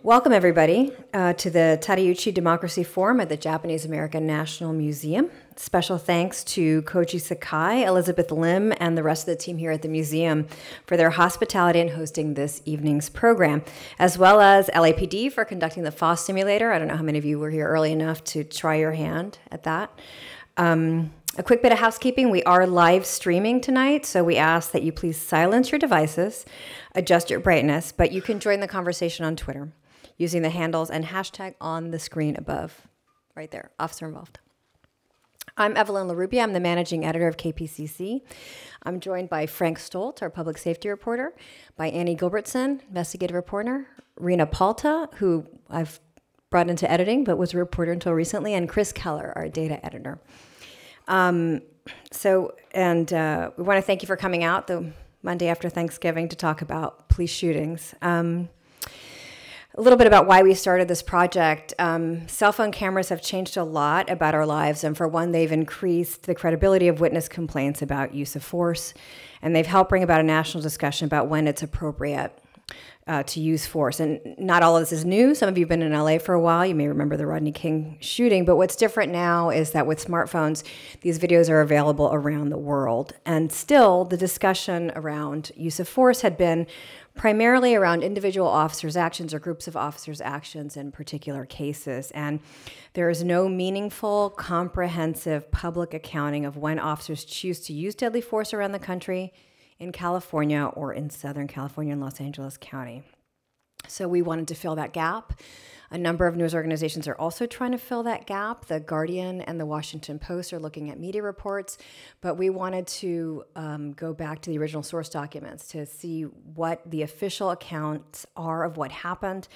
Welcome, everybody, to the Tadeuchi Democracy Forum at the Japanese American National Museum. Special thanks to Koji Sakai, Elizabeth Lim, and the rest of the team here at the museum for their hospitality in hosting this evening's program, as well as LAPD for conducting the FOSS simulator. I don't know how many of you were here early enough to try your hand at that. A quick bit of housekeeping. We are live streaming tonight, so we ask that you please silence your devices, adjust your brightness, but you can join the conversation on Twitter using the handles and hashtag on the screen above, right there, Officer Involved. I'm Evelyn LaRubia. I'm the managing editor of KPCC. I'm joined by Frank Stolt, our public safety reporter, by Annie Gilbertson, investigative reporter, Rena Palta, who I've brought into editing but was a reporter until recently, and Chris Keller, our data editor. We want to thank you for coming out the Monday after Thanksgiving to talk about police shootings. A little bit about why we started this project. Cell phone cameras have changed a lot about our lives, and for one, they've increased the credibility of witness complaints about use of force, and they've helped bring about a national discussion about when it's appropriate to use force. And not all of this is new. Some of you have been in LA for a while. You may remember the Rodney King shooting, but what's different now is that with smartphones, these videos are available around the world. And still, the discussion around use of force had been primarily around individual officers' actions or groups of officers' actions in particular cases. And there is no meaningful, comprehensive public accounting of when officers choose to use deadly force around the country, in California or in Southern California and Los Angeles County. So we wanted to fill that gap. A number of news organizations are also trying to fill that gap. The Guardian and the Washington Post are looking at media reports, but we wanted to go back to the original source documents to see what the official accounts are of what happened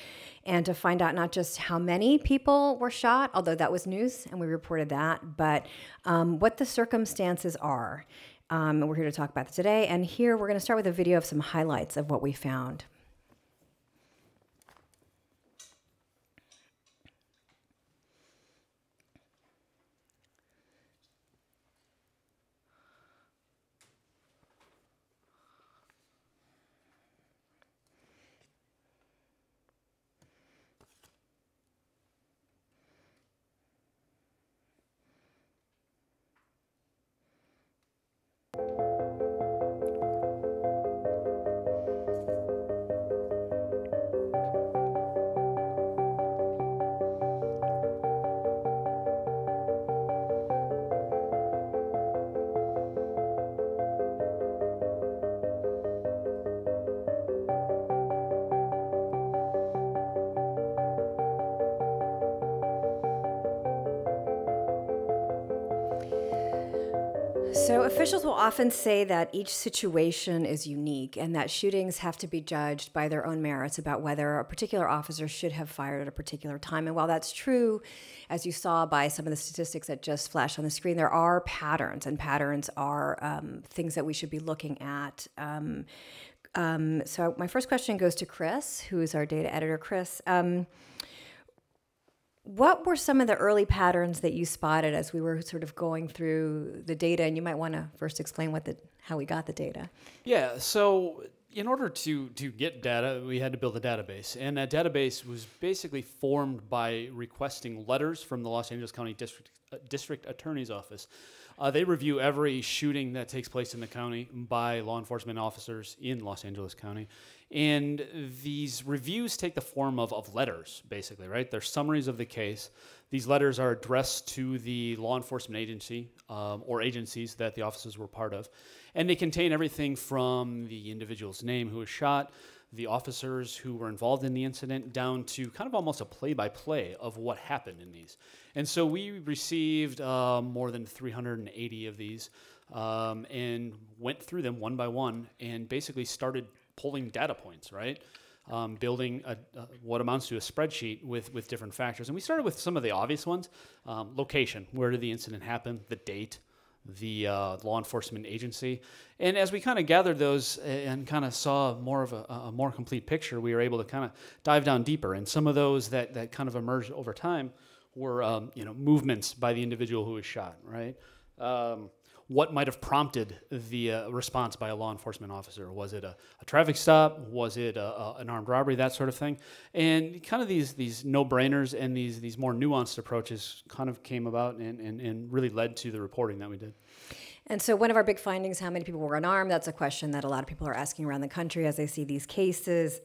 and to find out not just how many people were shot, although that was news and we reported that, but what the circumstances are. We're here to talk about that today, and here we're going to start with a video of some highlights of what we found. So officials will often say that each situation is unique and that shootings have to be judged by their own merits about whether a particular officer should have fired at a particular time. And while that's true, as you saw by some of the statistics that just flashed on the screen, there are patterns, and patterns are things that we should be looking at. So my first question goes to Chris, who is our data editor. Chris, what were some of the early patterns that you spotted as we were sort of going through the data? And you might want to first explain how we got the data. Yeah, so in order to get data, we had to build a database. And that database was basically formed by requesting letters from the Los Angeles County District Attorney's Office. They review every shooting that takes place in the county by law enforcement officers in Los Angeles County. And these reviews take the form of letters, basically, right? They're summaries of the case. These letters are addressed to the law enforcement agency or agencies that the officers were part of. And they contain everything from the individual's name who was shot, the officers who were involved in the incident, down to kind of almost a play-by-play of what happened in these. And so we received more than 380 of these and went through them one by one and basically started pulling data points, right? Building what amounts to a spreadsheet with different factors. And we started with some of the obvious ones. Location, where did the incident happen? The date, the law enforcement agency. And as we kind of gathered those and kind of saw more of a more complete picture, we were able to kind of dive down deeper. And some of those that kind of emerged over time were movements by the individual who was shot, right? what might have prompted the response by a law enforcement officer. Was it a traffic stop? Was it an armed robbery? That sort of thing. And kind of these no-brainers and these more nuanced approaches kind of came about and really led to the reporting that we did. And so one of our big findings, how many people were unarmed? That's a question that a lot of people are asking around the country as they see these cases.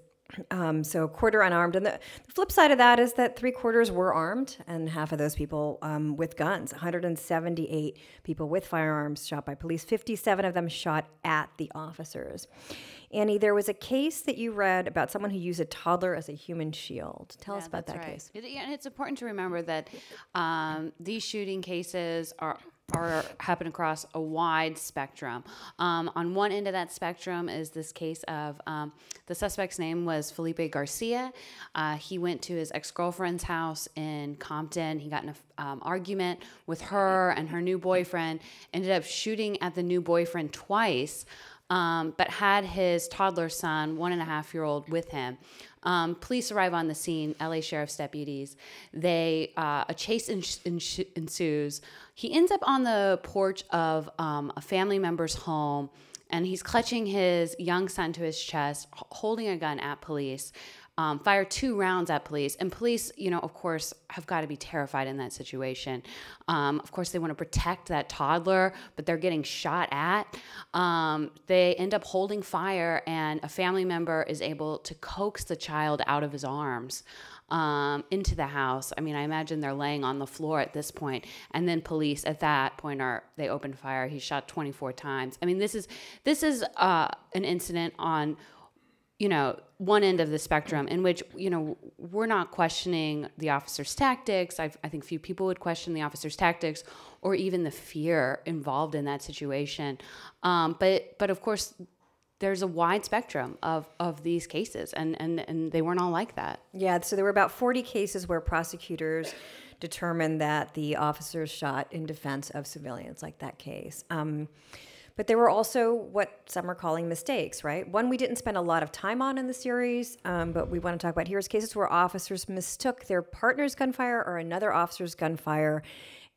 So a quarter unarmed. And the flip side of that is that 3/4 were armed, and half of those people with guns. 178 people with firearms shot by police. 57 of them shot at the officers. Annie, there was a case that you read about someone who used a toddler as a human shield. Tell us about that case. And it's important to remember that these shooting cases are happen across a wide spectrum. On one end of that spectrum is this case of the suspect's name was Felipe Garcia. He went to his ex-girlfriend's house in Compton. He got in an argument with her and her new boyfriend, ended up shooting at the new boyfriend twice, but had his toddler son, 1.5-year-old, with him. Police arrive on the scene, LA Sheriff's deputies. A chase ensues. He ends up on the porch of a family member's home, and he's clutching his young son to his chest, holding a gun at police. Fire 2 rounds at police. And police, of course, have got to be terrified in that situation. Of course, they want to protect that toddler, but they're getting shot at. They end up holding fire, and a family member is able to coax the child out of his arms into the house. I mean, I imagine they're laying on the floor at this point. And then police at that point they open fire. He's shot 24 times. I mean, this is an incident on one end of the spectrum in which, we're not questioning the officer's tactics. I think few people would question the officer's tactics or even the fear involved in that situation. But of course, there's a wide spectrum of these cases, and they weren't all like that. Yeah, so there were about 40 cases where prosecutors determined that the officers shot in defense of civilians, like that case. But there were also what some are calling mistakes, right? One we didn't spend a lot of time on in the series, but we want to talk about here is cases where officers mistook their partner's gunfire or another officer's gunfire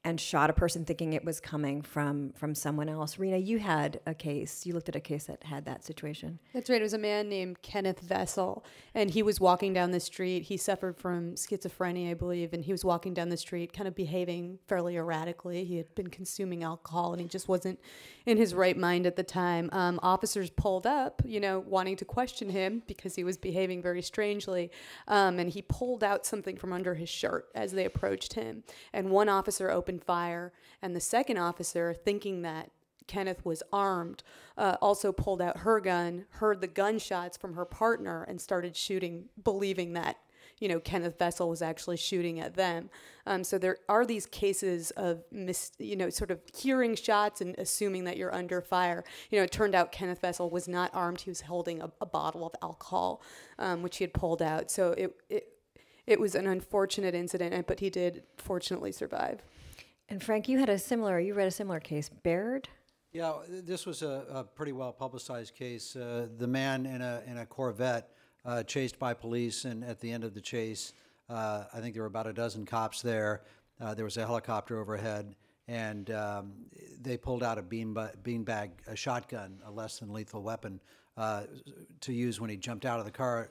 and shot a person thinking it was coming from someone else. Rena, you had a case. You looked at a case that had that situation. That's right. It was a man named Kenneth Vessel, and he was walking down the street. He suffered from schizophrenia, I believe, and he was walking down the street kind of behaving fairly erratically. He had been consuming alcohol, and he just wasn't in his right mind at the time. Officers pulled up, wanting to question him because he was behaving very strangely, and he pulled out something from under his shirt as they approached him, and one officer opened fire, and the second officer, thinking that Kenneth was armed, also pulled out her gun, heard the gunshots from her partner, and started shooting, believing that Kenneth Vessel was actually shooting at them. So there are these cases of sort of hearing shots and assuming that you're under fire. It turned out Kenneth Vessel was not armed. He was holding a bottle of alcohol, which he had pulled out. So it was an unfortunate incident, but he did fortunately survive. And Frank, you read a similar case, Baird? Yeah, this was a pretty well publicized case. The man in a Corvette chased by police, and at the end of the chase, I think there were about a dozen cops there. There was a helicopter overhead, and they pulled out a beanbag, a shotgun, a less than lethal weapon to use when he jumped out of the car.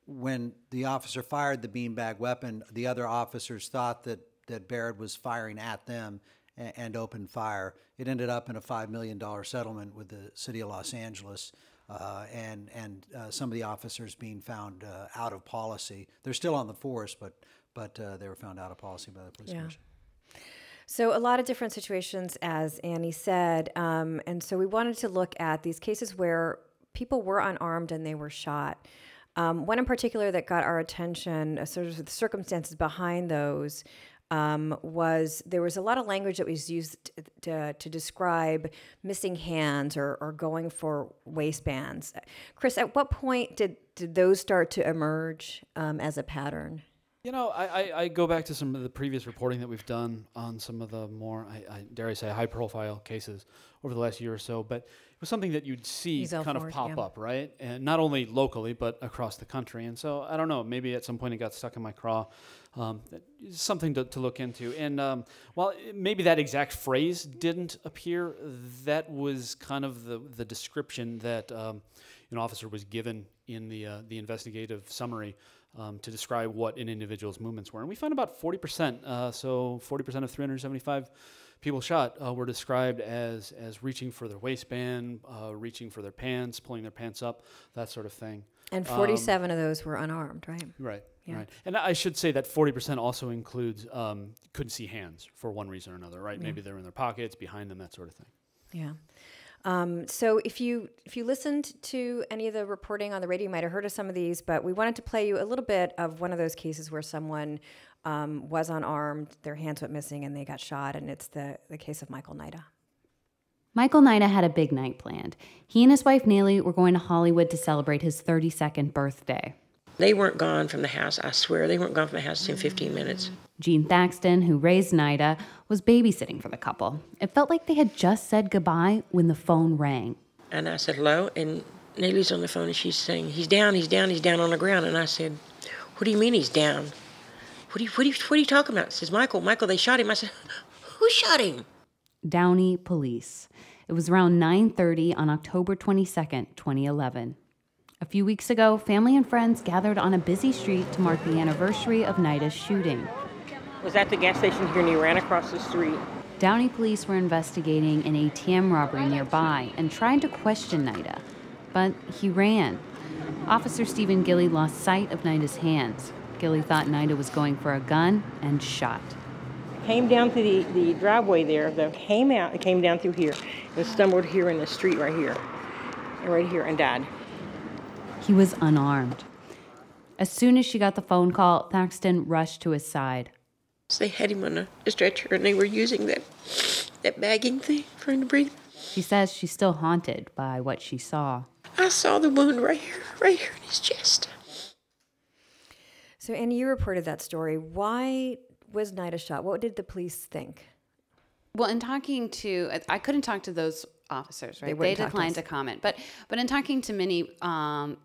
When the officer fired the beanbag weapon, the other officers thought that Baird was firing at them and opened fire. It ended up in a $5 million settlement with the city of Los Angeles, and some of the officers being found out of policy. They're still on the force, but they were found out of policy by the police commission. So a lot of different situations, as Annie said, and so we wanted to look at these cases where people were unarmed and they were shot. One in particular that got our attention, sort of the circumstances behind those, was there was a lot of language that was used to describe missing hands or going for waistbands. Chris, at what point did those start to emerge as a pattern? I go back to some of the previous reporting that we've done on some of the more, I dare I say, high-profile cases over the last year or so. But it was something that you'd see kind of pop up, right? And not only locally, but across the country. And so, I don't know, maybe at some point it got stuck in my craw. It's something to look into. And while maybe that exact phrase didn't appear, that was kind of the description that an officer was given in the investigative summary to describe what an individual's movements were. And we found about 40%, so 40% of 375 people shot were described as reaching for their waistband, reaching for their pants, pulling their pants up, that sort of thing. And 47 of those were unarmed, right? Right, Yeah. right. And I should say that 40% also includes couldn't see hands for one reason or another, right? Maybe they're in their pockets, behind them, that sort of thing. Yeah. So if you listened to any of the reporting on the radio, you might have heard of some of these, but we wanted to play you a little bit of one of those cases where someone was unarmed, their hands went missing, and they got shot, and it's the case of Michael Nida. Michael Nida had a big night planned. He and his wife, Neely, were going to Hollywood to celebrate his 32nd birthday. They weren't gone from the house, I swear. They weren't gone from the house in 15 minutes. Jean Thaxton, who raised Nida, was babysitting for the couple. It felt like they had just said goodbye when the phone rang. And I said, hello? And Neely's on the phone and she's saying, he's down on the ground. And I said, what do you mean he's down? What are you talking about? She says, Michael, they shot him. I said, who shot him? Downey Police. It was around 9:30 on October 22nd, 2011. A few weeks ago, family and friends gathered on a busy street to mark the anniversary of Nida's shooting. Was at the gas station here and he ran across the street. Downey Police were investigating an ATM robbery nearby and tried to question Nida, but he ran. Officer Stephen Gilly lost sight of Nida's hands. Gilly thought Nida was going for a gun and shot. Came down through the driveway there, came out and came down through here and stumbled here in the street right here and died. He was unarmed. As soon as she got the phone call, Thaxton rushed to his side. So they had him on a stretcher and they were using that bagging thing for him to breathe. She says she's still haunted by what she saw. I saw the wound right here in his chest. So, Annie, you reported that story. Why was Nida shot? What did the police think? Well, in talking to, I couldn't talk to those officers, right? They declined to comment. But in talking to many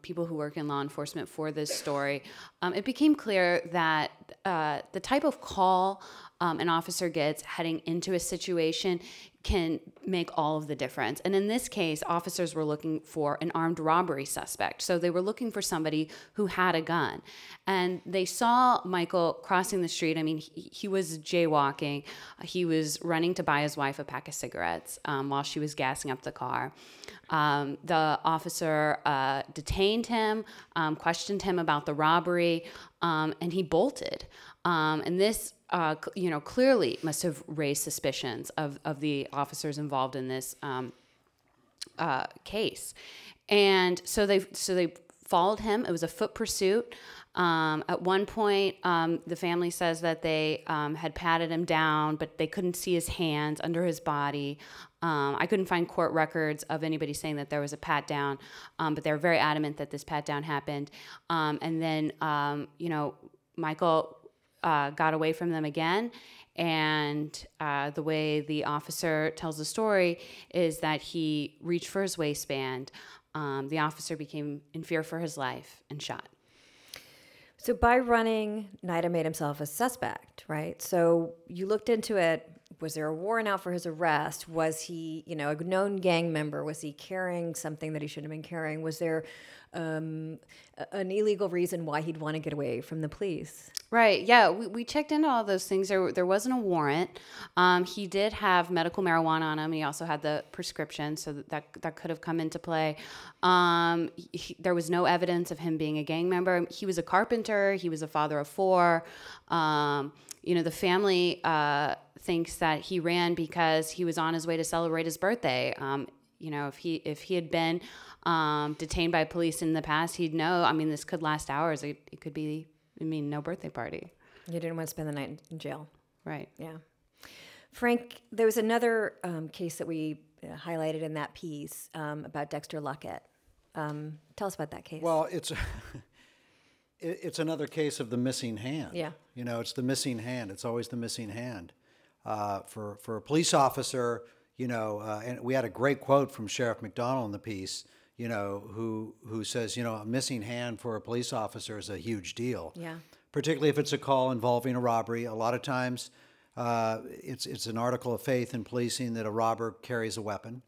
people who work in law enforcement for this story, it became clear that the type of call an officer gets heading into a situation can make all of the difference. And in this case, officers were looking for an armed robbery suspect. So they were looking for somebody who had a gun. And they saw Michael crossing the street. I mean, he was jaywalking. He was running to buy his wife a pack of cigarettes while she was gassing up the car. The officer detained him, questioned him about the robbery, and he bolted. And this, clearly must have raised suspicions of the officers involved in this case. And so they followed him. It was a foot pursuit. At one point, the family says that they had patted him down, but they couldn't see his hands under his body. I couldn't find court records of anybody saying that there was a pat down, but they're very adamant that this pat down happened. And then, Michael got away from them again. And the way the officer tells the story is that he reached for his waistband. The officer became in fear for his life and shot. So by running, Nida made himself a suspect, right? So you looked into it. Was there a warrant out for his arrest? Was he, a known gang member? Was he carrying something that he shouldn't have been carrying? Was there an illegal reason why he'd want to get away from the police? Right. Yeah, we checked into all those things. There wasn't a warrant. He did have medical marijuana on him. He also had the prescription, so that could have come into play. There was no evidence of him being a gang member. He was a carpenter. He was a father of 4. The family thinks that he ran because he was on his way to celebrate his birthday. If he had been detained by police in the past, he'd know. I mean, this could last hours. It could be, no birthday party. You didn't want to spend the night in jail. Right. Yeah. Frank, there was another case that we highlighted in that piece about Dexter Luckett. Tell us about that case. Well, it's another case of the missing hand. Yeah. You know, it's the missing hand. It's always the missing hand. For a police officer, you know, and we had a great quote from Sheriff McDonald in the piece, you know, who says, you know, a missing hand for a police officer is a huge deal. Yeah. Particularly if it's a call involving a robbery. A lot of times, it's an article of faith in policing that a robber carries a weapon.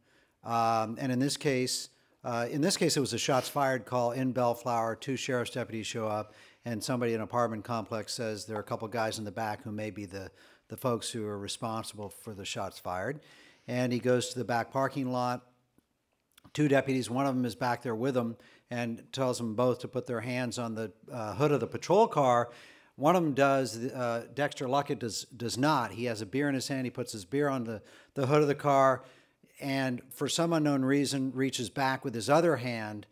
And in this case, it was a shots fired call in Bellflower. 2 sheriff's deputies show up, and somebody in an apartment complex says there are a couple guys in the back who may be the folks who are responsible for the shots fired. And he goes to the back parking lot. 2 deputies, one of them is back there with him, and tells them both to put their hands on the hood of the patrol car. One of them does. Dexter Luckett does not. He has a beer in his hand. He puts his beer on the hood of the car, and for some unknown reason reaches back with his other hand,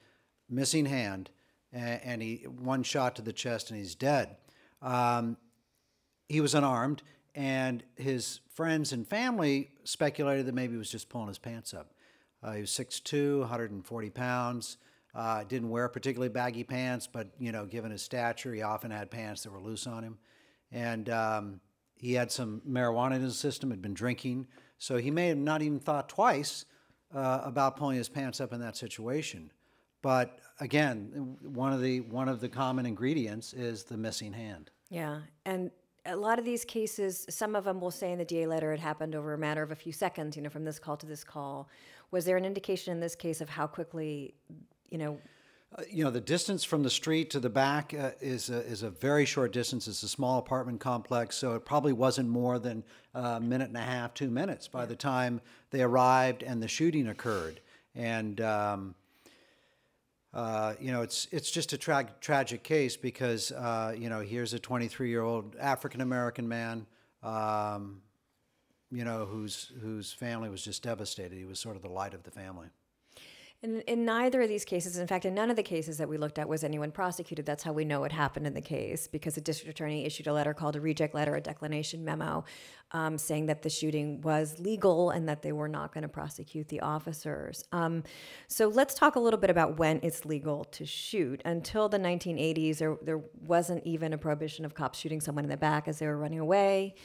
missing hand, and he one shot to the chest, and he's dead. He was unarmed, and his friends and family speculated that maybe he was just pulling his pants up. He was 6'2", 140 pounds. Didn't wear particularly baggy pants, but, you know, given his stature, he often had pants that were loose on him. And he had some marijuana in his system, had been drinking. So he may have not even thought twice about pulling his pants up in that situation. But again, one of the common ingredients is the missing hand. Yeah, and a lot of these cases, some of them will say in the DA letter it happened over a matter of a few seconds, you know, from this call to this call. Was there an indication in this case of how quickly, you know? You know, the distance from the street to the back is a very short distance. It's a small apartment complex, so it probably wasn't more than a minute and a half, 2 minutes by the time they arrived and the shooting occurred. And you know, it's just a tragic case because you know, here's a 23-year-old African-American man, you know, whose family was just devastated. He was sort of the light of the family. In neither of these cases, in fact, in none of the cases that we looked at was anyone prosecuted. That's how we know what happened in the case, because the district attorney issued a letter called a reject letter, a declination memo, saying that the shooting was legal and that they were not going to prosecute the officers. So let's talk a little bit about when it's legal to shoot. Until the 1980s, there wasn't even a prohibition of cops shooting someone in the back as they were running away.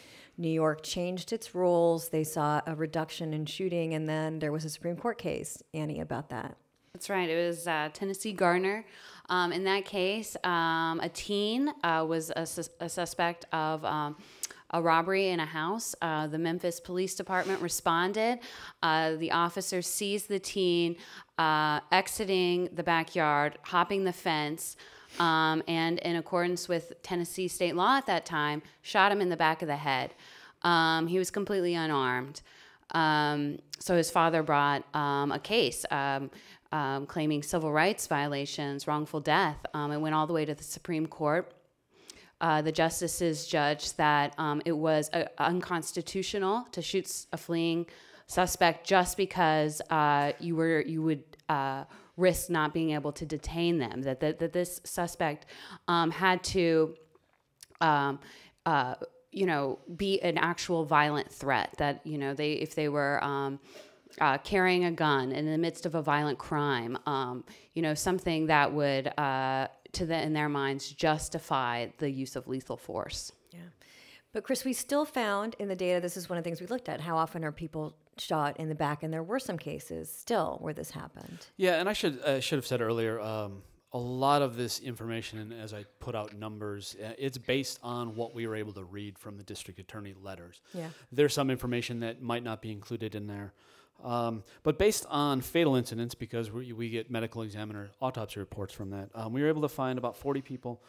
New York changed its rules. They saw a reduction in shooting, and then there was a Supreme Court case, Annie, about that. That's right. It was Tennessee Garner. In that case, a teen was a suspect of a robbery in a house. The Memphis Police Department responded. The officer seized the teen exiting the backyard, hopping the fence, and in accordance with Tennessee state law at that time, shot him in the back of the head. He was completely unarmed. So his father brought a case claiming civil rights violations, wrongful death. It went all the way to the Supreme Court. The justices judged that it was unconstitutional to shoot a fleeing suspect just because you would risk not being able to detain them. That this suspect had to, you know, be an actual violent threat. That, you know, if they were carrying a gun in the midst of a violent crime, you know, something that would, in their minds, justify the use of lethal force. Yeah. But Chris, we still found in the data, this is one of the things we looked at, how often are people shot in the back, and there were some cases still where this happened. Yeah, and I should have said earlier, a lot of this information, and as I put out numbers, it's based on what we were able to read from the district attorney letters. Yeah. There's some information that might not be included in there. But based on fatal incidents, because we get medical examiner autopsy reports from that, we were able to find about 40 people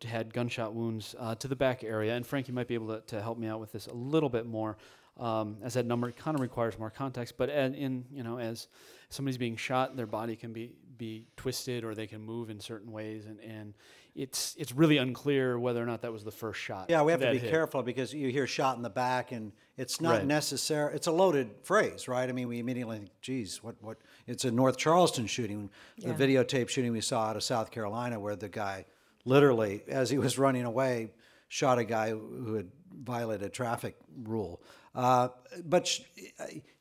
had gunshot wounds to the back area. And Frank, you might be able to help me out with this a little bit more, as that number kind of requires more context. But as somebody's being shot, their body can be twisted, or they can move in certain ways, and it's really unclear whether or not that was the first shot. Yeah, we have to be careful because you hear shot in the back, and it's not necessary. It's a loaded phrase, right? I mean, we immediately think, geez, what? It's a North Charleston shooting, the videotape shooting we saw out of South Carolina, where the guy literally, as he was running away, shot a guy who had violated a traffic rule. But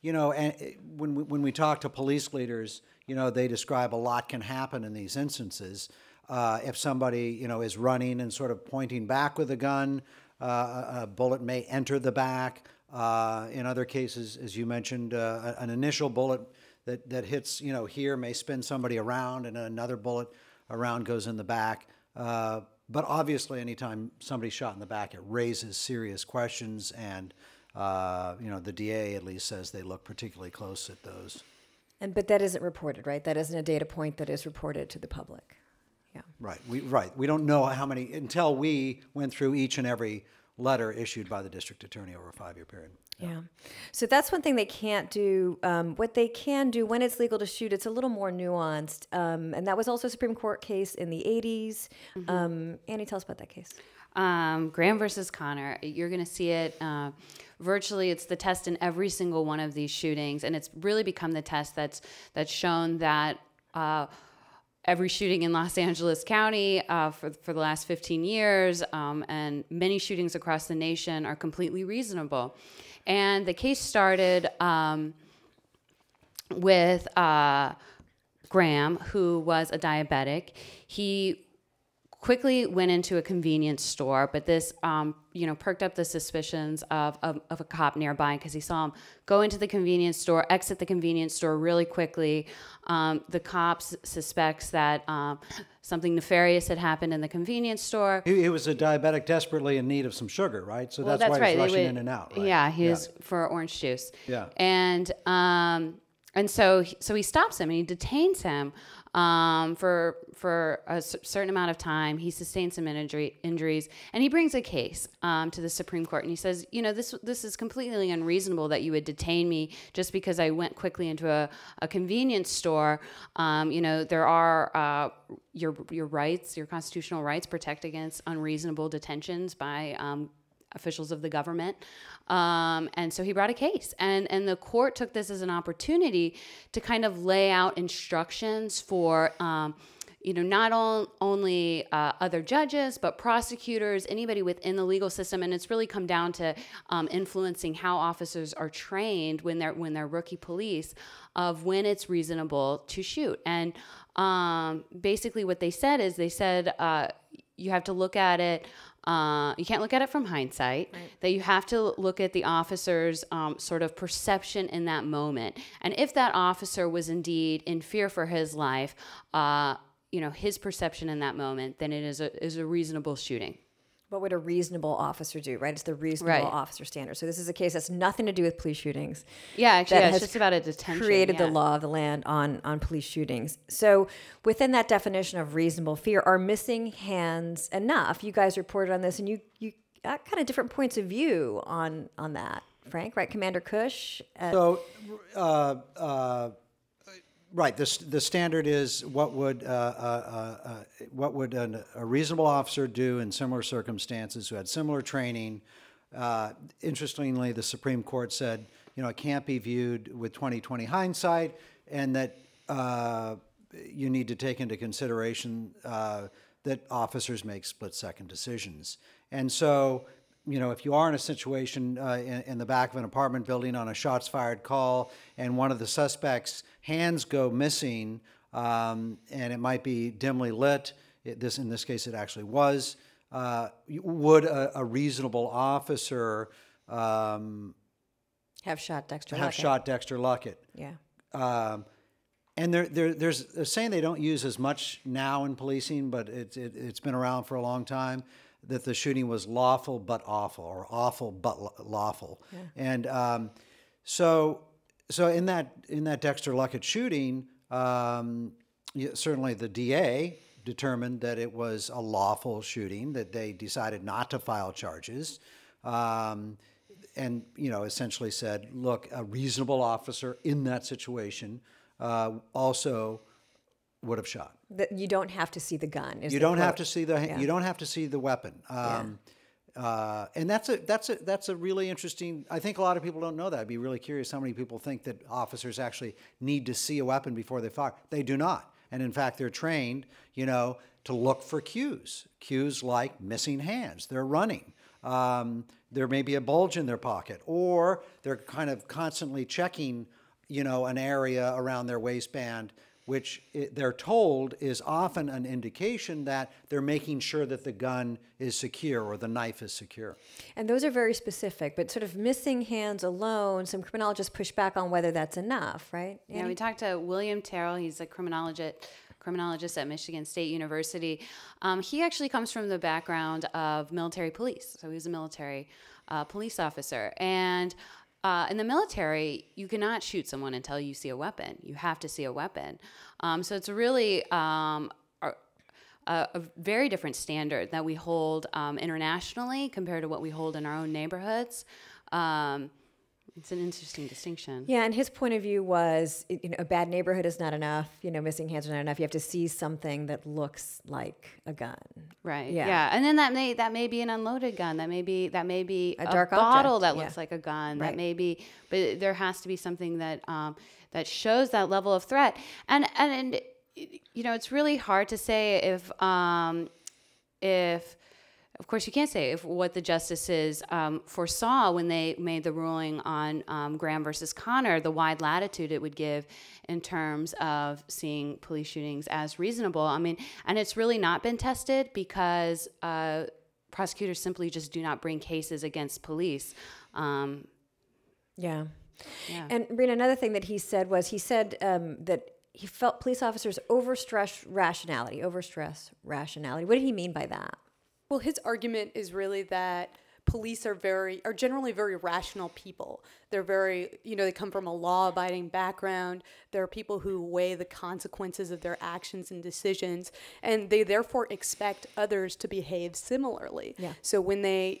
you know, and when we talk to police leaders, you know, they describe a lot can happen in these instances. If somebody, is running and sort of pointing back with a gun, a bullet may enter the back. In other cases, as you mentioned, an initial bullet that hits, here may spin somebody around, and another bullet around goes in the back. But obviously, anytime somebody's shot in the back, it raises serious questions, and the DA at least says they look particularly close at those. But that isn't reported, right? That isn't a data point that is reported to the public. Yeah. Right. We don't know how many until we went through each and every letter issued by the district attorney over a 5-year period. Yeah. So that's one thing they can't do. What they can do when it's legal to shoot, it's a little more nuanced. And that was also a Supreme Court case in the 80s. Annie, tell us about that case. Graham versus Connor. You're going to see it virtually. It's the test in every single one of these shootings. And it's really become the test that's shown that every shooting in Los Angeles County for the last 15 years and many shootings across the nation are completely reasonable. And the case started with Graham, who was a diabetic. He quickly went into a convenience store, but this, perked up the suspicions of a cop nearby because he saw him go into the convenience store, exit the convenience store really quickly. The cops suspects that something nefarious had happened in the convenience store. He was a diabetic desperately in need of some sugar, right? So that's why he's rushing in and out, right? Yeah, he was for orange juice. Yeah. And so he stops him and he detains him for a certain amount of time. He sustained some injuries, and he brings a case to the Supreme Court, and he says, this is completely unreasonable that you would detain me just because I went quickly into a convenience store. There are your rights, your constitutional rights protect against unreasonable detentions by officials of the government. And so he brought a case, and the court took this as an opportunity to kind of lay out instructions for, not only other judges, but prosecutors, anybody within the legal system. And it's really come down to influencing how officers are trained when they're rookie police of when it's reasonable to shoot. And basically what they said is you have to look at it. You can't look at it from hindsight, right. That you have to look at the officer's sort of perception in that moment. And if that officer was indeed in fear for his life, his perception in that moment, then it is a reasonable shooting. What would a reasonable officer do, right? It's the reasonable officer standard. So this is a case that's nothing to do with police shootings. Yeah, actually, it's just about a detention. Created the law of the land on police shootings. So within that definition of reasonable fear, are missing hands enough? You guys reported on this, and you got kind of different points of view on that, Frank, right? Commander Cush? Right. The standard is what would a reasonable officer do in similar circumstances who had similar training. Interestingly, the Supreme Court said, it can't be viewed with 20/20 hindsight, and that you need to take into consideration that officers make split-second decisions. And so, if you are in a situation in the back of an apartment building on a shots-fired call, and one of the suspects' hands go missing, and it might be dimly lit, in this case it actually was, would a reasonable officer have shot Dexter Luckett? Yeah. And they're saying they don't use as much now in policing, but it's been around for a long time, that the shooting was lawful but awful, or awful but lawful. Yeah. And so in that Dexter Luckett shooting, certainly the DA determined that it was a lawful shooting, that they decided not to file charges, and essentially said, look, a reasonable officer in that situation also would have shot. That you don't have to see the gun. You don't have to see you don't have to see the weapon. And that's a really interesting. I think a lot of people don't know that. I'd be really curious how many people think that officers actually need to see a weapon before they fire. They do not. And in fact, they're trained, to look for cues like missing hands. They're running. There may be a bulge in their pocket, or they're kind of constantly checking, an area around their waistband which they're told is often an indication that they're making sure that the gun is secure or the knife is secure. And those are very specific, but sort of missing hands alone, some criminologists push back on whether that's enough, right? Yeah, we talked to William Terrell. He's a criminologist at Michigan State University. He actually comes from the background of military police. So he was a military police officer. And in the military, you cannot shoot someone until you see a weapon. You have to see a weapon. So it's really a very different standard that we hold internationally compared to what we hold in our own neighborhoods. It's an interesting distinction. Yeah, and his point of view was, a bad neighborhood is not enough. Missing hands are not enough. You have to see something that looks like a gun. Right. Yeah. Yeah. And then that may be an unloaded gun. That may be a dark bottle object that looks like a gun. Right. That may be, but there has to be something that that shows that level of threat. And it's really hard to say if of course, you can't say if what the justices foresaw when they made the ruling on Graham versus Connor, the wide latitude it would give in terms of seeing police shootings as reasonable. I mean, and it's really not been tested because prosecutors simply just do not bring cases against police. Yeah. And Rena, another thing that he said that he felt police officers overstress rationality. What did he mean by that? Well, his argument is really that police are generally very rational people. They're very, they come from a law-abiding background. They're people who weigh the consequences of their actions and decisions, and they therefore expect others to behave similarly. Yeah. So when they,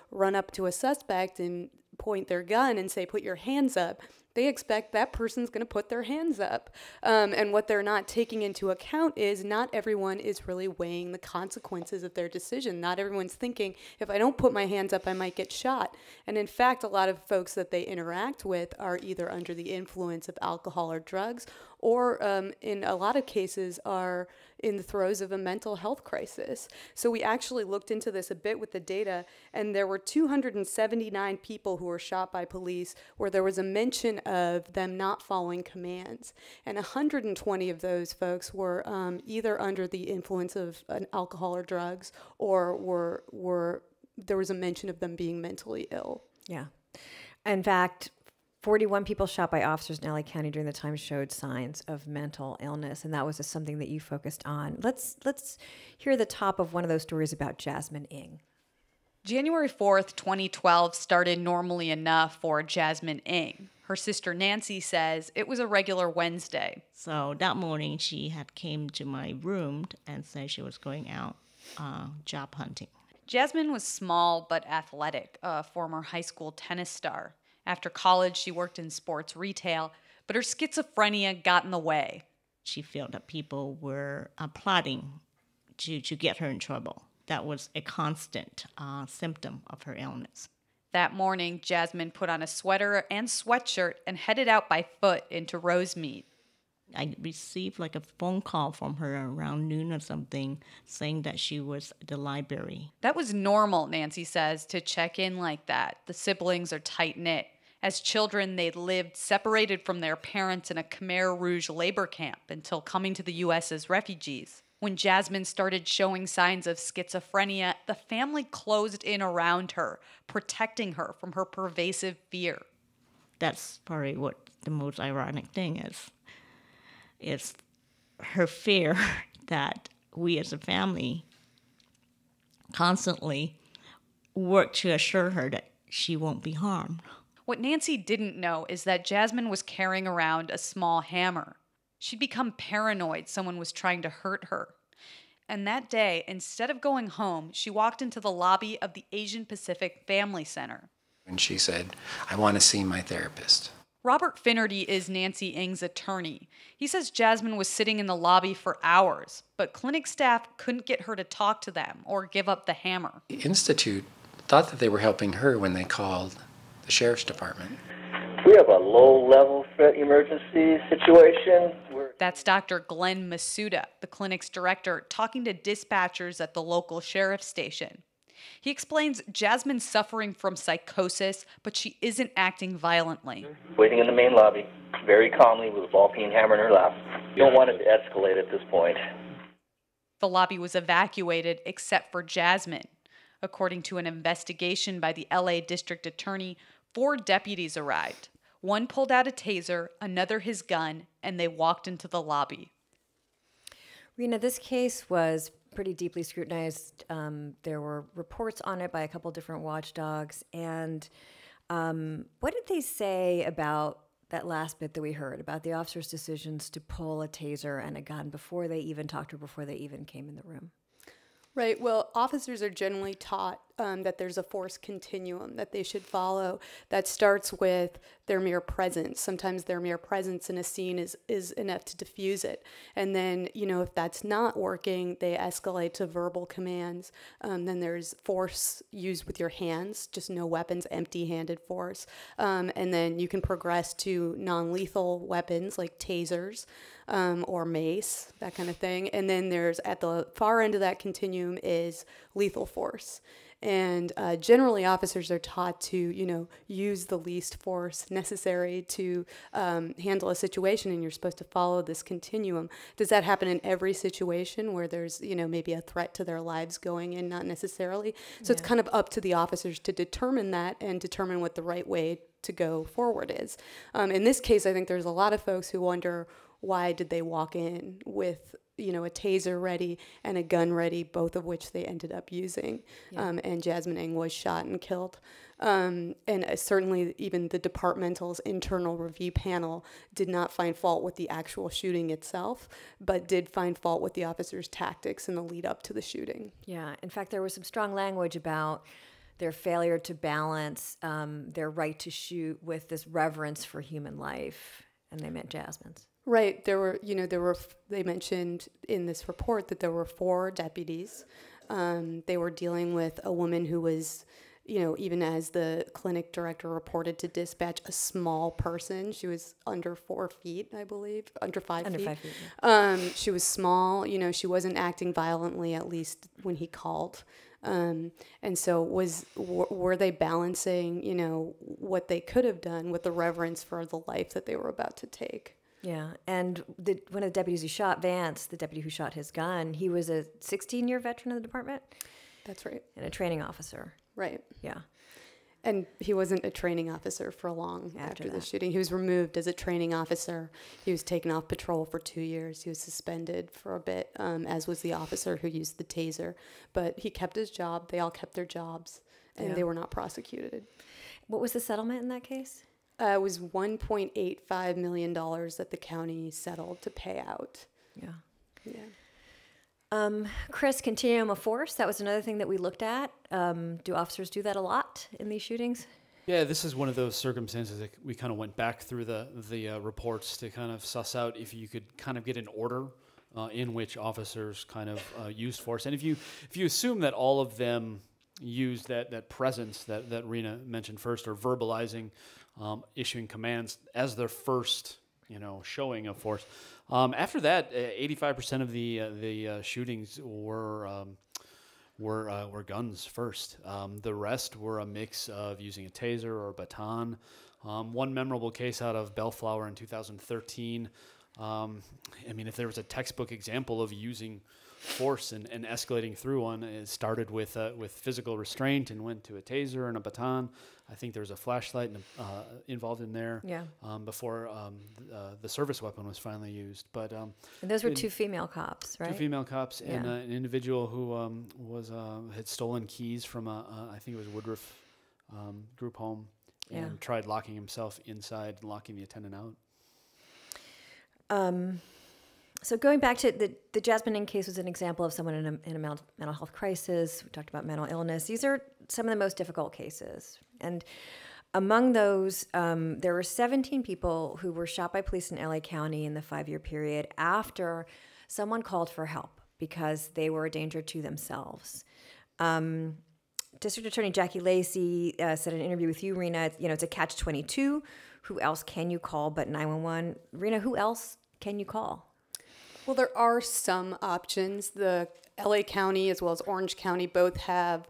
run up to a suspect and point their gun and say, "Put your hands up," they expect that person's going to put their hands up. And what they're not taking into account is not everyone is really weighing the consequences of their decision. Not everyone's thinking, if I don't put my hands up, I might get shot. And in fact, a lot of folks that they interact with are either under the influence of alcohol or drugs, or in a lot of cases are in the throes of a mental health crisis. So we actually looked into this a bit with the data, and there were 279 people who were shot by police where there was a mention of them not following commands. And 120 of those folks were either under the influence of alcohol or drugs, or there was a mention of them being mentally ill. Yeah. In fact, 41 people shot by officers in LA County during the time showed signs of mental illness, and that was something that you focused on. Let's hear the top of one of those stories about Jasmine Ng. January 4th, 2012 started normally enough for Jasmine Ng. Her sister Nancy says it was a regular Wednesday. So that morning she had came to my room and said she was going out job hunting. Jasmine was small but athletic, a former high school tennis star. After college, she worked in sports retail, but her schizophrenia got in the way. She felt that people were plotting to get her in trouble. That was a constant symptom of her illness. That morning, Jasmine put on a sweater and sweatshirt and headed out by foot into Rosemead. I received like a phone call from her around noon or something saying that she was at the library. That was normal, Nancy says, to check in like that. The siblings are tight-knit. As children, they lived separated from their parents in a Khmer Rouge labor camp until coming to the U.S. as refugees. When Jasmine started showing signs of schizophrenia, the family closed in around her, protecting her from her pervasive fear. That's probably what the most ironic thing is. It's her fear that we as a family constantly work to assure her that she won't be harmed. What Nancy didn't know is that Jasmine was carrying around a small hammer. She'd become paranoid someone was trying to hurt her. And that day, instead of going home, she walked into the lobby of the Asian Pacific Family Center. And she said, "I want to see my therapist." Robert Finnerty is Nancy Ng's attorney. He says Jasmine was sitting in the lobby for hours, but clinic staff couldn't get her to talk to them or give up the hammer. The Institute thought that they were helping her when they called the sheriff's department. We have a low-level threat emergency situation. That's Dr. Glenn Masuda, the clinic's director, talking to dispatchers at the local sheriff's station. He explains Jasmine's suffering from psychosis, but she isn't acting violently. Waiting in the main lobby, very calmly with a ball-peen hammer in her lap. You don't want it to escalate at this point. The lobby was evacuated except for Jasmine. According to an investigation by the LA District Attorney, 4 deputies arrived. One pulled out a taser, another his gun, and they walked into the lobby. Rena, this case was pretty deeply scrutinized. There were reports on it by a couple different watchdogs. And what did they say about that last bit that we heard, about the officer's decisions to pull a taser and a gun before they even talked or before they even came in the room? Right. Well, officers are generally taught that there's a force continuum that they should follow that starts with their mere presence. Sometimes their mere presence in a scene is enough to diffuse it. And then, if that's not working, they escalate to verbal commands. Then there's force used with your hands, just no weapons, empty-handed force. And then you can progress to non-lethal weapons like tasers or mace, that kind of thing. And then there's, at the far end of that continuum, is lethal force. And generally, officers are taught to, use the least force necessary to handle a situation, and you're supposed to follow this continuum. Does that happen in every situation where there's, maybe a threat to their lives going in? Not necessarily. So it's kind of up to the officers to determine that and determine what the right way to go forward is. In this case, I think there's a lot of folks who wonder, why did they walk in with a taser ready and a gun ready, both of which they ended up using. Yeah. And Jasmine Ng was shot and killed. And certainly even the departmental's internal review panel did not find fault with the actual shooting itself, but did find fault with the officer's tactics in the lead up to the shooting. Yeah. In fact, there was some strong language about their failure to balance their right to shoot with this reverence for human life. And they meant Jasmine's. Right. They mentioned in this report that there were 4 deputies. They were dealing with a woman who was, even as the clinic director reported to dispatch, a small person. She was under 4 feet, I believe, under 5 feet. Under 5 feet. Yeah. She was small. She wasn't acting violently, at least when he called. And so were they balancing, what they could have done with the reverence for the life that they were about to take? Yeah, and one of the deputies who shot Vance, the deputy who shot his gun, he was a 16-year veteran of the department. That's right. And a training officer. Right. Yeah. And he wasn't a training officer for long after the shooting. He was removed as a training officer. He was taken off patrol for 2 years. He was suspended for a bit, as was the officer who used the taser. But he kept his job. They all kept their jobs, and they were not prosecuted. What was the settlement in that case? It was $1.85 million that the county settled to pay out. Yeah. Yeah. Chris, continuum of force, that was another thing that we looked at. Do officers do that a lot in these shootings? Yeah, this is one of those circumstances that we kind of went back through the reports to kind of suss out if you could kind of get an order in which officers kind of used force. And if you assume that all of them used that presence that Rena mentioned first, or verbalizing, issuing commands as their first, showing of force. After that, 85% of the shootings were guns first. The rest were a mix of using a taser or a baton. One memorable case out of Bellflower in 2013. If there was a textbook example of using force and escalating through one, it started with physical restraint and went to a taser and a baton. I think there was a flashlight involved in there. Yeah. Before the service weapon was finally used, but and those were 2 female cops, right? 2 female cops, and an individual who had stolen keys from I think it was Woodruff group home, and tried locking himself inside and locking the attendant out. So going back to the Jasmine Ng case was an example of someone in a mental health crisis. We talked about mental illness. These are some of the most difficult cases. And among those, there were 17 people who were shot by police in LA County in the 5-year period after someone called for help because they were a danger to themselves. District Attorney Jackie Lacey said in an interview with you, Rena, it's a catch-22. Who else can you call but 911? Rena, who else can you call? Well, there are some options. The LA County as well as Orange County both have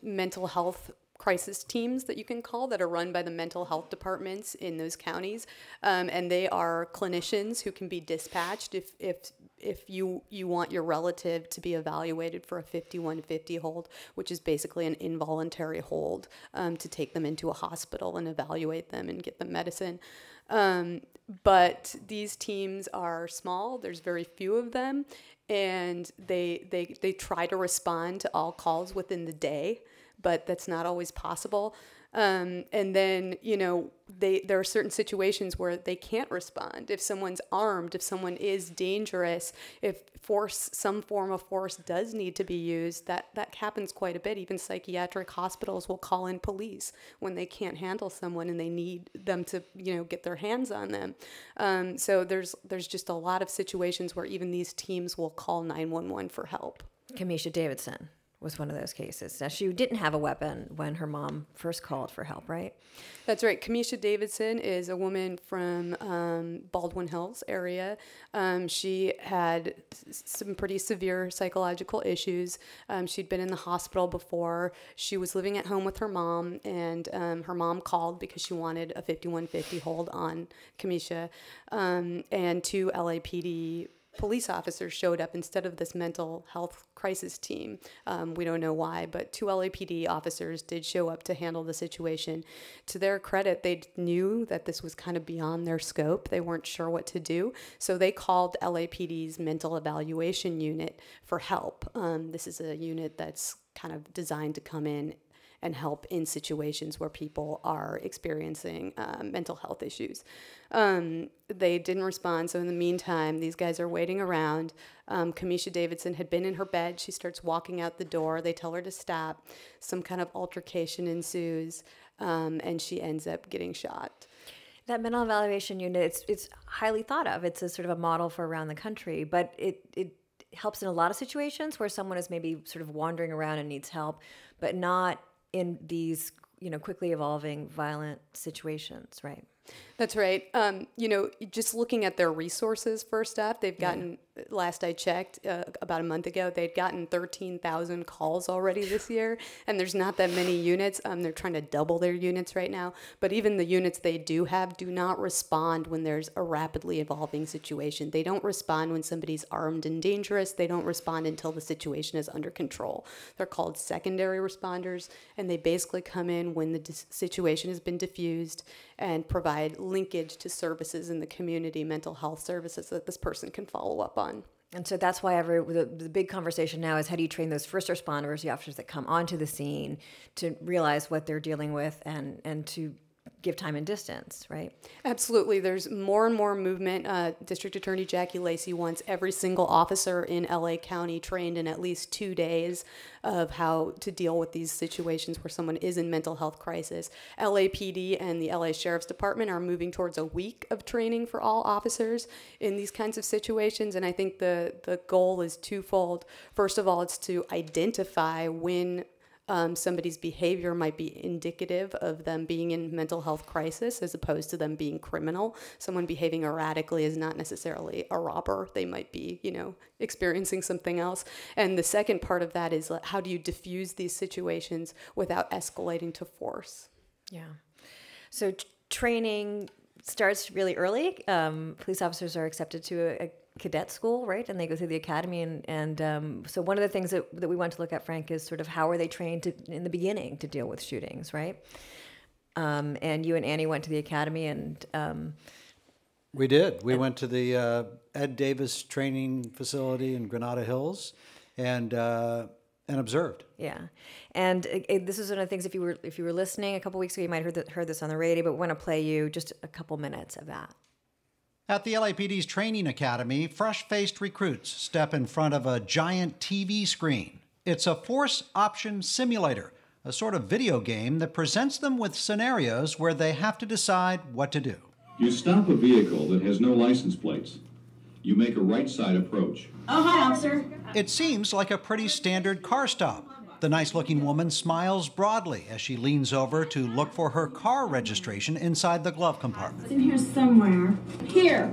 mental health crisis teams that you can call that are run by the mental health departments in those counties, and they are clinicians who can be dispatched if you want your relative to be evaluated for a 5150 hold, which is basically an involuntary hold, to take them into a hospital and evaluate them and get them medicine. But these teams are small. There's very few of them, and they try to respond to all calls within the day, but that's not always possible. And then, there are certain situations where they can't respond. If someone's armed, if someone is dangerous, if some form of force does need to be used, that happens quite a bit. Even psychiatric hospitals will call in police when they can't handle someone and they need them to, get their hands on them. So there's just a lot of situations where even these teams will call 911 for help. Kamisha Davidson was one of those cases. Now, she didn't have a weapon when her mom first called for help, right? That's right. Kamisha Davidson is a woman from Baldwin Hills area. She had some pretty severe psychological issues. She'd been in the hospital before. She was living at home with her mom, and her mom called because she wanted a 5150 hold on Kamisha, and 2 LAPD police officers showed up instead of this mental health crisis team. We don't know why, but 2 LAPD officers did show up to handle the situation. To their credit, they knew that this was kind of beyond their scope. They weren't sure what to do, so they called LAPD's mental evaluation unit for help. This is a unit that's kind of designed to come in and help in situations where people are experiencing mental health issues. They didn't respond, so in the meantime, these guys are waiting around. Kamisha Davidson had been in her bed. She starts walking out the door. They tell her to stop. Some kind of altercation ensues, and she ends up getting shot. That mental evaluation unit, it's highly thought of. It's a sort of a model for around the country, but it helps in a lot of situations where someone is maybe sort of wandering around and needs help, but not in these, quickly evolving violent situations, right? That's right. Just looking at their resources first off, they've gotten, last I checked, about a month ago, they'd gotten 13,000 calls already this year, and there's not that many units. They're trying to double their units right now, but even the units they do have do not respond when there's a rapidly evolving situation. They don't respond when somebody's armed and dangerous. They don't respond until the situation is under control. They're called secondary responders, and they basically come in when the situation has been diffused and provide linkage to services in the community, mental health services that this person can follow up on. And so that's why the big conversation now is how do you train those first responders, the officers that come onto the scene, to realize what they're dealing with and to give time and distance, right? Absolutely. There's more and more movement. District Attorney Jackie Lacey wants every single officer in LA County trained in at least 2 days of how to deal with these situations where someone is in mental health crisis. LAPD and the LA Sheriff's Department are moving towards a week of training for all officers in these kinds of situations, and I think the goal is twofold. First of all, it's to identify when somebody's behavior might be indicative of them being in mental health crisis as opposed to them being criminal. Someone behaving erratically is not necessarily a robber. They might be, experiencing something else. And the second part of that is how do you diffuse these situations without escalating to force? Yeah. So training starts really early. Police officers are accepted to a cadet school, right? And they go through the academy. And so one of the things that we want to look at, Frank, is sort of how are they trained in the beginning to deal with shootings, right? And you and Annie went to the academy and... We did. We went to the Ed Davis training facility in Granada Hills and observed. Yeah, and this is one of the things. If you were listening a couple weeks ago, you might have heard this on the radio. But we want to play you just a couple minutes of that. At the LAPD's training academy, fresh-faced recruits step in front of a giant TV screen. It's a force option simulator, a sort of video game that presents them with scenarios where they have to decide what to do. You stop a vehicle that has no license plates. You make a right-side approach. Oh, hi, officer. It seems like a pretty standard car stop. The nice-looking woman smiles broadly as she leans over to look for her car registration inside the glove compartment. It's in here somewhere. Here.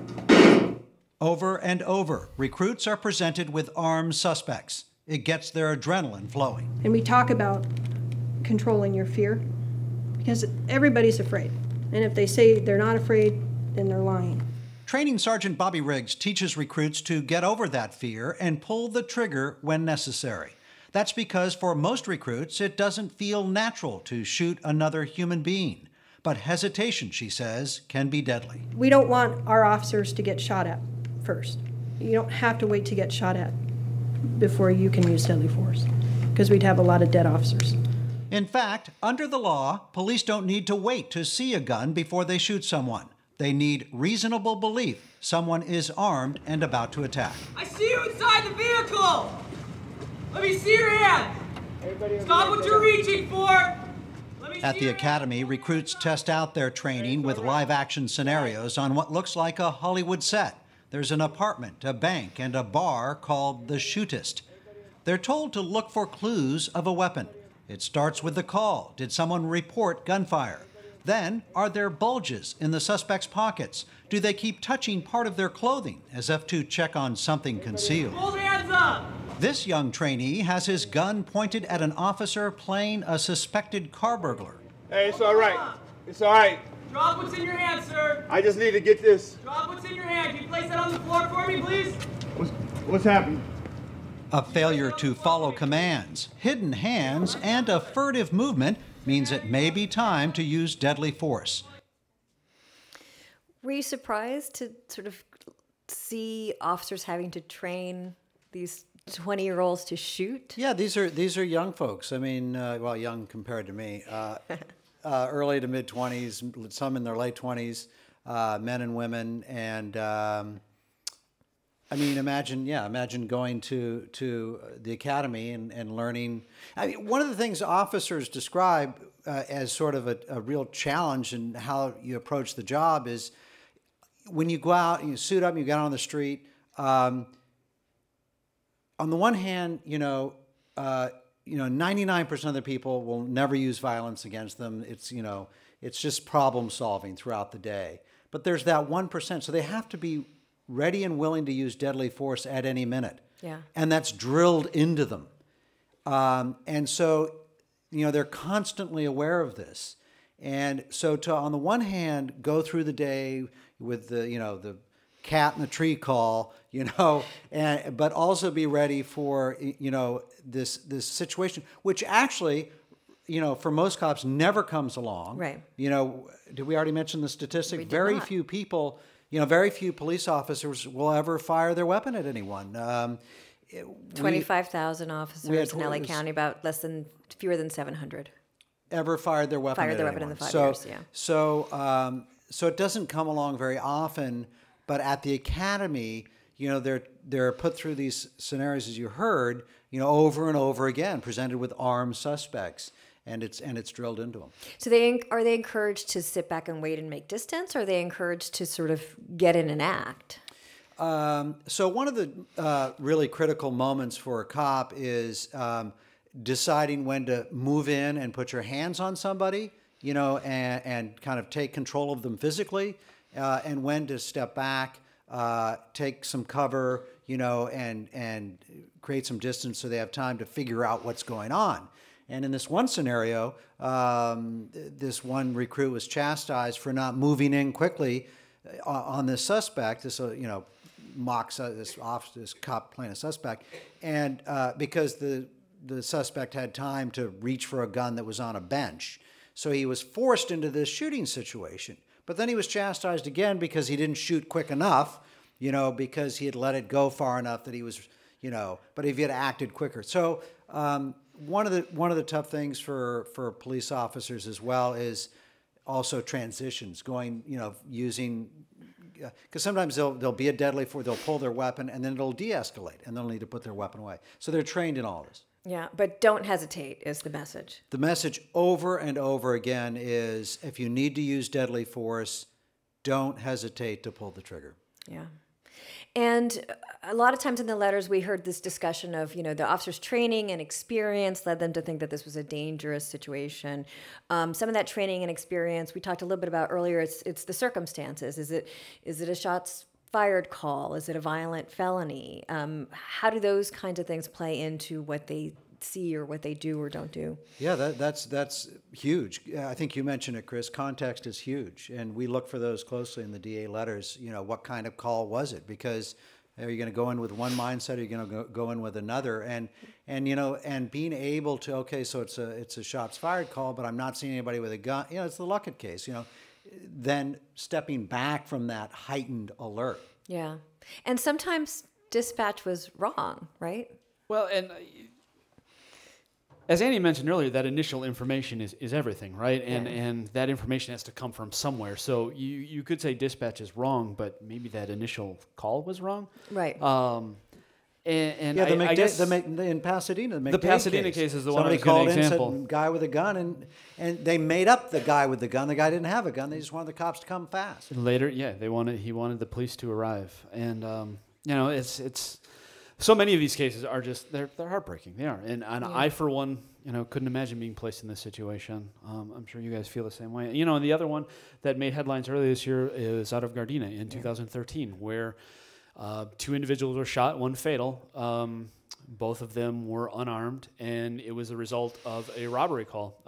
Over and over, recruits are presented with armed suspects. It gets their adrenaline flowing. And we talk about controlling your fear, because everybody's afraid. And if they say they're not afraid, then they're lying. Training Sergeant Bobby Riggs teaches recruits to get over that fear and pull the trigger when necessary. That's because for most recruits, it doesn't feel natural to shoot another human being. But hesitation, she says, can be deadly. We don't want our officers to get shot at first. You don't have to wait to get shot at before you can use deadly force, because we'd have a lot of dead officers. In fact, under the law, police don't need to wait to see a gun before they shoot someone. They need reasonable belief someone is armed and about to attack. I see you inside the vehicle! Let me see your hand! Stop what you're reaching for! At the academy, recruits test out their training with live-action scenarios on what looks like a Hollywood set. There's an apartment, a bank, and a bar called The Shootist. They're told to look for clues of a weapon. It starts with the call. Did someone report gunfire? Then, are there bulges in the suspect's pockets? Do they keep touching part of their clothing as if to check on something concealed? Hold hands up! This young trainee has his gun pointed at an officer playing a suspected car burglar. Hey, it's all right. It's all right. Drop what's in your hand, sir. I just need to get this. Drop what's in your hand. Can you place that on the floor for me, please? What's happening? A failure to follow commands, hidden hands, and a furtive movement means it may be time to use deadly force. Were you surprised to sort of see officers having to train these 20-year-olds to shoot? Yeah, these are young folks. I mean, well, young compared to me. Early to mid-20s, some in their late 20s, men and women. And I mean, imagine going to the academy and learning. I mean, one of the things officers describe as sort of a real challenge in how you approach the job is when you go out and you suit up and you get on the street. On the one hand, 99% of the people will never use violence against them. It's just problem solving throughout the day. But there's that 1%, so they have to be ready and willing to use deadly force at any minute. Yeah. And that's drilled into them. And so, they're constantly aware of this. And so to, on the one hand, go through the day with the cat in the tree call, but also be ready for, this situation, which actually, for most cops never comes along. Right. Did we already mention the statistic? We did Very not. few people, very few police officers will ever fire their weapon at anyone. 25,000 officers in LA it was- County, fewer than 700. Ever fired their weapon Fired at their weapon anyone. in the 5 so, years, yeah. So it doesn't come along very often, but at the academy, they're put through these scenarios, as you heard, over and over again, presented with armed suspects, and it's drilled into them. So are they encouraged to sit back and wait and make distance, or are they encouraged to sort of get in and act? So one of the really critical moments for a cop is deciding when to move in and put your hands on somebody, and kind of take control of them physically, and when to step back, take some cover, and create some distance so they have time to figure out what's going on. And in this one scenario, this one recruit was chastised for not moving in quickly on this suspect. This, mocks this cop playing a suspect, and because the suspect had time to reach for a gun that was on a bench. So he was forced into this shooting situation. But then he was chastised again because he didn't shoot quick enough, because he had let it go far enough that he was, but if he had acted quicker. So one of the tough things for police officers as well is also transitions, going, using, because sometimes there'll be a deadly force, they'll pull their weapon and then it'll de-escalate and they'll need to put their weapon away. So they're trained in all this. Yeah, but don't hesitate is the message. The message over and over again is if you need to use deadly force, don't hesitate to pull the trigger. Yeah. And a lot of times in the letters, we heard this discussion of, the officer's training and experience led them to think that this was a dangerous situation. Some of that training and experience we talked a little bit about earlier. It's the circumstances. Is it a shots fired call? Is it a violent felony? How do those kinds of things play into what they see or what they do or don't do. Yeah, that's huge. I think you mentioned it, Chris. Context is huge, and we look for those closely in the DA letters. You know, what kind of call was it? Because are you going to go in with one mindset, or are you going to go in with another? And you know, and being able to, okay, so it's a shots fired call, but I'm not seeing anybody with a gun. You know, it's the Luckett case. You know, then stepping back from that heightened alert. Yeah, and sometimes dispatch was wrong, right? Well, and as Annie mentioned earlier, that initial information is everything, right? And that information has to come from somewhere. So you could say dispatch is wrong, but maybe that initial call was wrong. Right. And yeah, I guess in Pasadena, the Pasadena case is the one I was called going to example. in, said guy with a gun, and they made up the guy with the gun. The guy didn't have a gun. They just wanted the cops to come fast. Later, yeah, he wanted the police to arrive, and you know, it's so many of these cases are just they're heartbreaking. They are, and I for one, you know, couldn't imagine being placed in this situation. I'm sure you guys feel the same way. You know, and the other one that made headlines earlier this year is out of Gardena in 2013, where 2 individuals were shot, one fatal. Both of them were unarmed, and it was a result of a robbery call.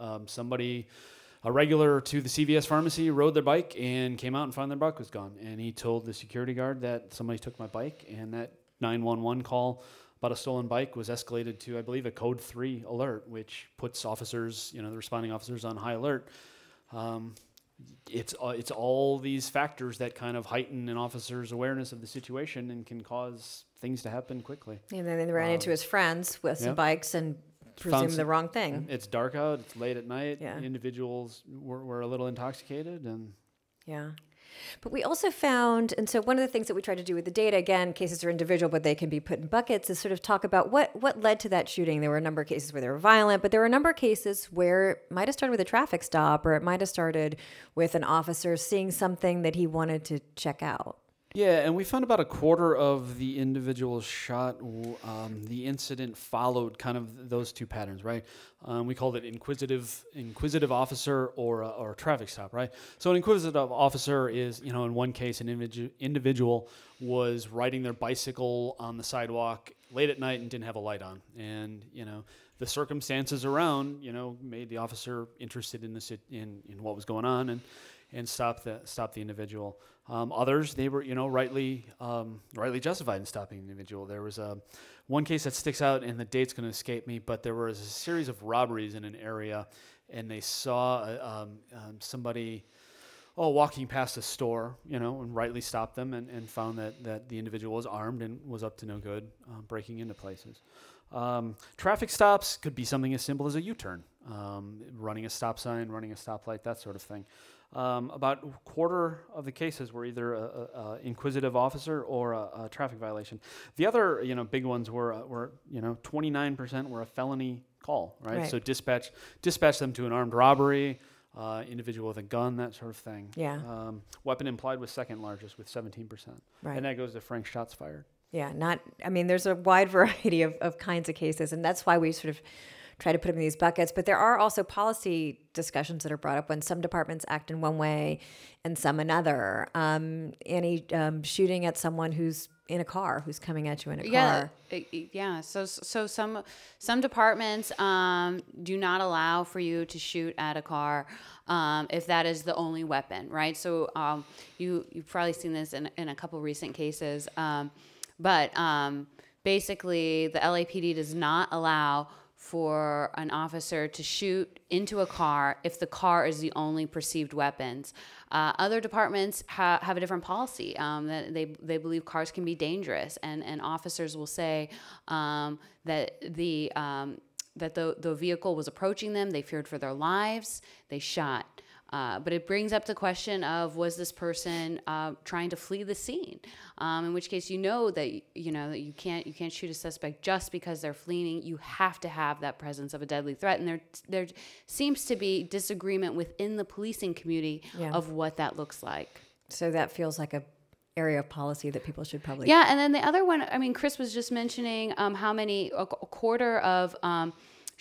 A regular to the CVS pharmacy rode their bike and came out and found their bike was gone. And he told the security guard that somebody took my bike, and that 911 call about a stolen bike was escalated to, I believe, a code 3 alert, which puts officers, you know, the responding officers on high alert. It's all these factors that kind of heighten an officer's awareness of the situation and can cause things to happen quickly. And then they ran into his friends with some bikes and presumed the wrong thing. It's dark out. It's late at night. Yeah. The individuals were a little intoxicated, and yeah. But we also found, and so one of the things that we try to do with the data, again, cases are individual, but they can be put in buckets, is sort of talk about what led to that shooting. There were a number of cases where they were violent, but there were a number of cases where it might have started with a traffic stop, or it might have started with an officer seeing something that he wanted to check out. Yeah, and we found about a quarter of the individuals shot. The incident followed kind of those two patterns, right? We called it inquisitive officer or a traffic stop, right? So an inquisitive officer is, you know, in one case, an individual was riding their bicycle on the sidewalk late at night and didn't have a light on, and you know the circumstances around, you know, made the officer interested in in what was going on and stop the individual. Others, they were, you know, rightly justified in stopping the individual. There was one case that sticks out, and the date's going to escape me, but there was a series of robberies in an area, and they saw somebody walking past a store, you know, and rightly stopped them and found that the individual was armed and was up to no good, breaking into places. Traffic stops could be something as simple as a U-turn, running a stop sign, running a stoplight, that sort of thing. About a quarter of the cases were either a inquisitive officer or a traffic violation. The other, you know, big ones were 29% were a felony call, right? So dispatch them to an armed robbery, individual with a gun, that sort of thing. Yeah. Weapon implied was second largest with 17%. Right. And that goes to frank shots fired. Yeah, there's a wide variety of kinds of cases, and that's why we sort of try to put them in these buckets. But there are also policy discussions that are brought up when some departments act in one way and some another. Any shooting at someone who's in a car, who's coming at you in a car. Yeah. So some departments do not allow for you to shoot at a car if that is the only weapon, right? So you've probably seen this in a couple recent cases, but basically the LAPD does not allow for an officer to shoot into a car if the car is the only perceived weapons. Other departments have a different policy that they believe cars can be dangerous, and officers will say that the vehicle was approaching them, they feared for their lives, they shot. But it brings up the question of, was this person trying to flee the scene? In which case, that you can't shoot a suspect just because they're fleeing. You have to have that presence of a deadly threat, and there seems to be disagreement within the policing community of what that looks like. So that feels like a area of policy that people should probably. Yeah, and then the other one, I mean, Chris was just mentioning how many a quarter of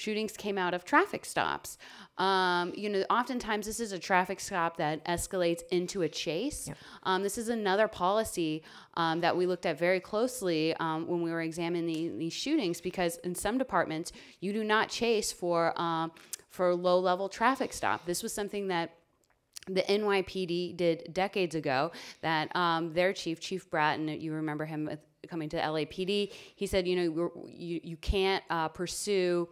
shootings came out of traffic stops. Oftentimes this is a traffic stop that escalates into a chase. Yep. This is another policy that we looked at very closely when we were examining these shootings, because in some departments you do not chase for low-level traffic stop. This was something that the NYPD did decades ago, that their chief, Bratton, you remember him coming to LAPD, he said, you can't pursue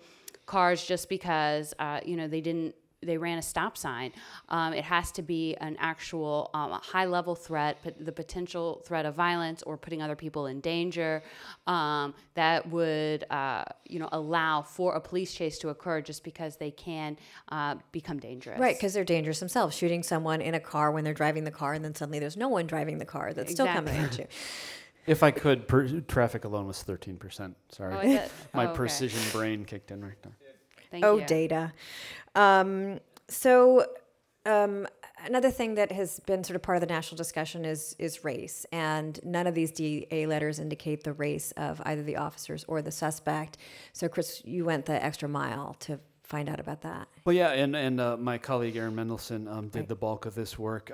cars just because, they ran a stop sign. It has to be an actual high-level threat, the potential threat of violence or putting other people in danger, that would, allow for a police chase to occur just because they can become dangerous. Right, because they're dangerous themselves, shooting someone in a car when they're driving the car, and then suddenly there's no one driving the car that's still coming at you. If I could, traffic alone was 13%. Sorry. My precision brain kicked in right there. Thank you. Data. Another thing that has been sort of part of the national discussion is race, and none of these DA letters indicate the race of either the officers or the suspect. So, Chris, you went the extra mile to find out about that. Well, yeah, and my colleague Aaron Mendelson did the bulk of this work.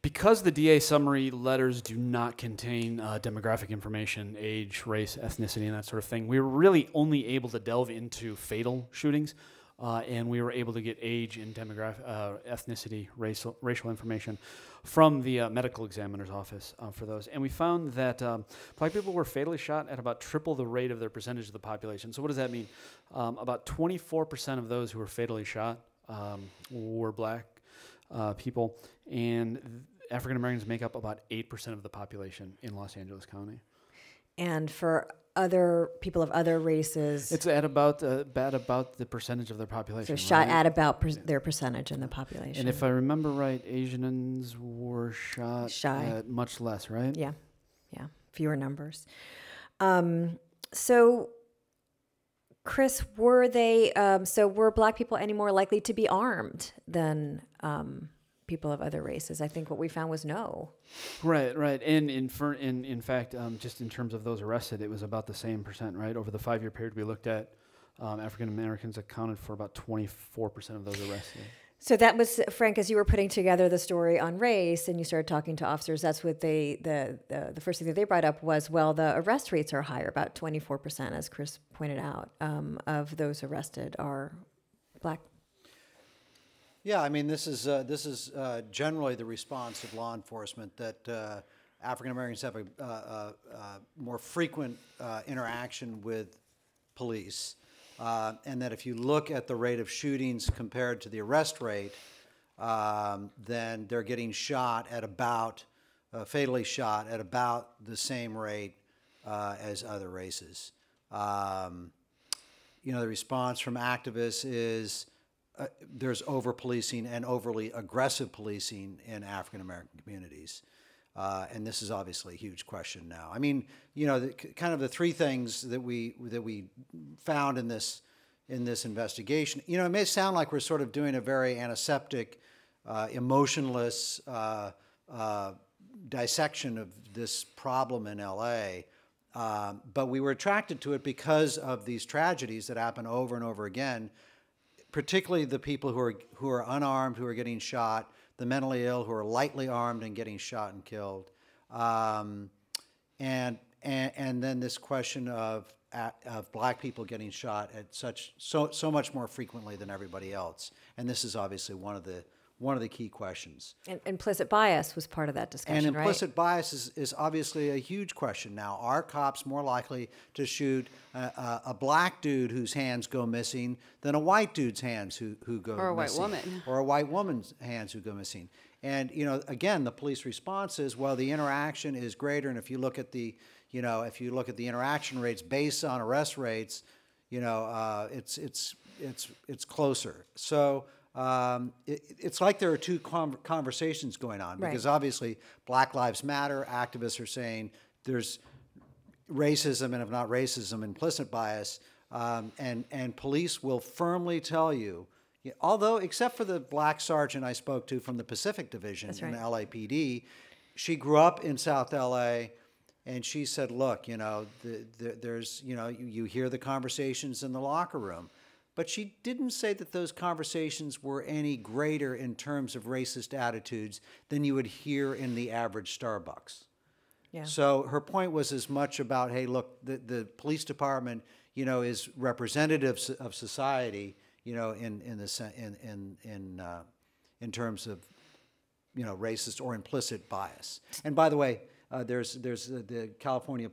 Because the DA summary letters do not contain demographic information, age, race, ethnicity, and that sort of thing, we were really only able to delve into fatal shootings, and we were able to get age and demographic, ethnicity, racial information from the medical examiner's office for those. And we found that black people were fatally shot at about triple the rate of their percentage of the population. So what does that mean? About 24% of those who were fatally shot were black people, and African Americans make up about 8% of the population in Los Angeles County. And for other people of other races, it's at about the percentage of their population. So shot at about their percentage in the population. And if I remember right, Asians were shot at much less, right? Yeah, fewer numbers. So, Chris, were black people any more likely to be armed than people of other races? I think what we found was no. Right. And in fact, just in terms of those arrested, it was about the same percent, right? Over the 5-year period we looked at, African Americans accounted for about 24% of those arrested. So that was, Frank, as you were putting together the story on race and you started talking to officers, that's what the first thing that they brought up was, well, the arrest rates are higher, about 24%, as Chris pointed out, of those arrested are black. Yeah, I mean, this is generally the response of law enforcement, that African Americans have a more frequent interaction with police, and that if you look at the rate of shootings compared to the arrest rate, then they're getting shot at about, fatally shot at about the same rate as other races. The response from activists is, there's over-policing and overly aggressive policing in African-American communities. And this is obviously a huge question now. I mean, kind of the three things that we found in this investigation, it may sound like we're sort of doing a very antiseptic, emotionless dissection of this problem in LA, but we were attracted to it because of these tragedies that happen over and over again, particularly the people who are unarmed, who are getting shot, the mentally ill who are lightly armed and getting shot and killed, and then this question of black people getting shot at so much more frequently than everybody else, and this is obviously one of the key questions. And implicit bias was part of that discussion, and implicit bias is obviously a huge question now. Are cops more likely to shoot a black dude whose hands go missing than a white dude's hands who go missing? Or a white woman. Or a white woman's hands who go missing. And, again, the police response is, well, the interaction is greater, and if you look at the interaction rates based on arrest rates, it's closer. So it's like there are two conversations going on, because obviously Black Lives Matter activists are saying there's racism, and if not racism, implicit bias, and police will firmly tell you, although except for the black sergeant I spoke to from the Pacific Division in LAPD, she grew up in South LA, And she said, look, you know, there's, you know, you hear the conversations in the locker room. But she didn't say that those conversations were any greater in terms of racist attitudes than you would hear in the average Starbucks. Yeah. So her point was as much about, hey, look, the police department, you know, is representative of society, you know, in terms of, you know, racist or implicit bias. And by the way, there's the California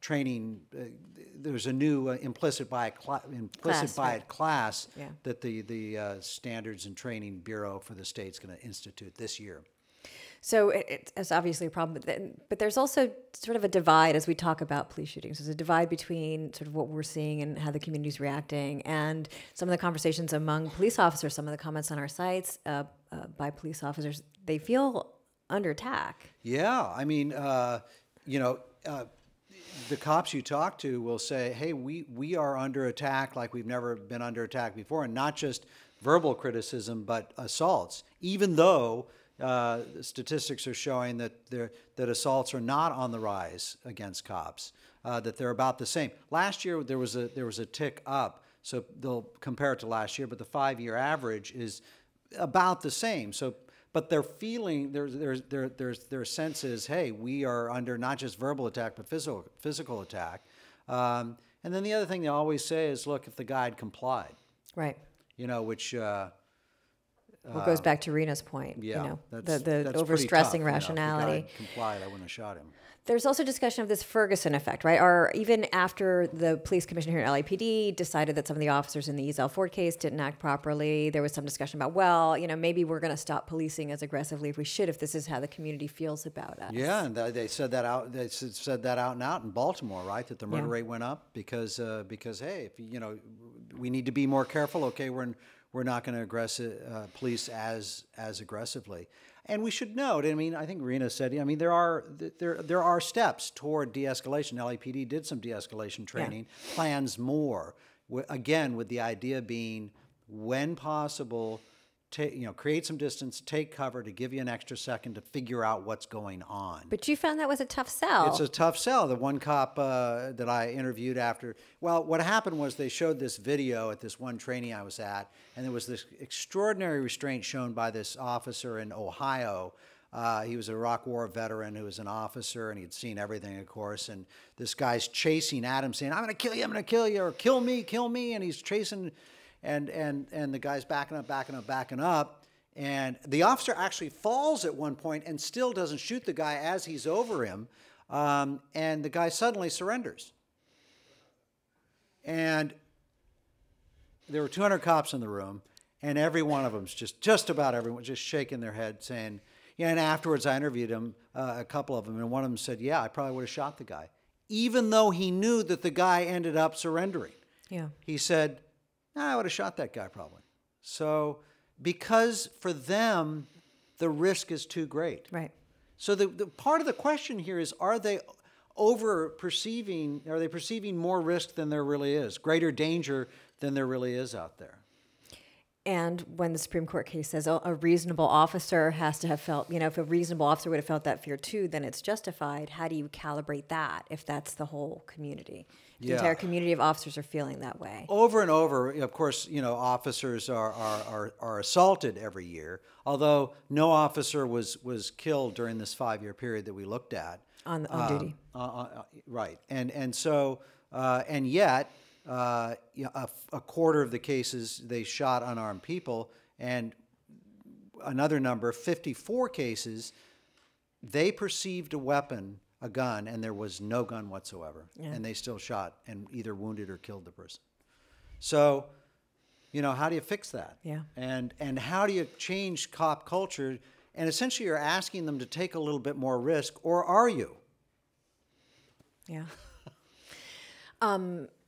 training. There's a new implicit bias class Yeah. that the Standards and Training Bureau for the state's going to institute this year. So it's obviously a problem, but there's also sort of a divide as we talk about police shootings. There's a divide between sort of what we're seeing and how the community's reacting, and some of the conversations among police officers, some of the comments on our sites by police officers. They feel under attack. Yeah, I mean, you know, the cops you talk to will say, hey, we are under attack like we've never been under attack before, and not just verbal criticism, but assaults, even though statistics are showing that assaults are not on the rise against cops, that they're about the same. Last year there was a tick up, so they'll compare it to last year, but the 5-year average is about the same. So, but their feeling, their sense is, hey, we are under not just verbal attack but physical attack. And then the other thing they always say is, look, if the guy had complied, right? You know, which. Well, it goes back to Rena's point. Yeah, you know, that's the pretty overstressing tough, rationality. You know, if the guy complied, I wouldn't have shot him. There's also discussion of this Ferguson effect, right? Or even after the police commission here at LAPD decided that some of the officers in the Ezell Ford case didn't act properly, there was some discussion about, well, you know, maybe we're going to stop policing as aggressively if we should, if this is how the community feels about us. Yeah, and they said that out. They said that out and out in Baltimore, right? That the murder rate went up because hey, if you know, we need to be more careful. Okay, we're not going to police as aggressively. And we should note, I mean, I think Rena said, I mean, there are steps toward de-escalation. LAPD did some de-escalation training, plans more. Again, with the idea being, when possible, create some distance, take cover to give you an extra second to figure out what's going on. But you found that was a tough sell. It's a tough sell. The one cop that I interviewed after, well, what happened was they showed this video at this one training I was at, and there was this extraordinary restraint shown by this officer in Ohio. He was a Iraq War veteran who was an officer, and he'd seen everything, of course, and this guy's chasing at him saying, I'm going to kill you, or kill me, and he's chasing. And the guy's backing up, and the officer actually falls at one point and still doesn't shoot the guy as he's over him, and the guy suddenly surrenders. And there were 200 cops in the room, and every one of them's just about everyone just shaking their head, saying, yeah. And afterwards, I interviewed him, a couple of them, and one of them said, yeah, I probably would have shot the guy, even though he knew that the guy ended up surrendering. Yeah, he said, I would have shot that guy probably. So, because for them, the risk is too great. Right. So the part of the question here is, are they over-perceiving, are they perceiving more risk than there really is, greater danger than there really is out there? And when the Supreme Court case says a reasonable officer has to have felt, you know, if a reasonable officer would have felt that fear too, then it's justified. How do you calibrate that if that's the whole community? The entire community of officers are feeling that way. Over and over, of course, you know, officers are assaulted every year, although no officer was killed during this 5-year period that we looked at. On duty. Right. And so, and yet, a quarter of the cases they shot unarmed people, and another number, 54 cases, they perceived a weapon, a gun, and there was no gun whatsoever, and they still shot and either wounded or killed the person. So, you know, how do you fix that? Yeah. And how do you change cop culture? And essentially, you're asking them to take a little bit more risk, or are you? Yeah.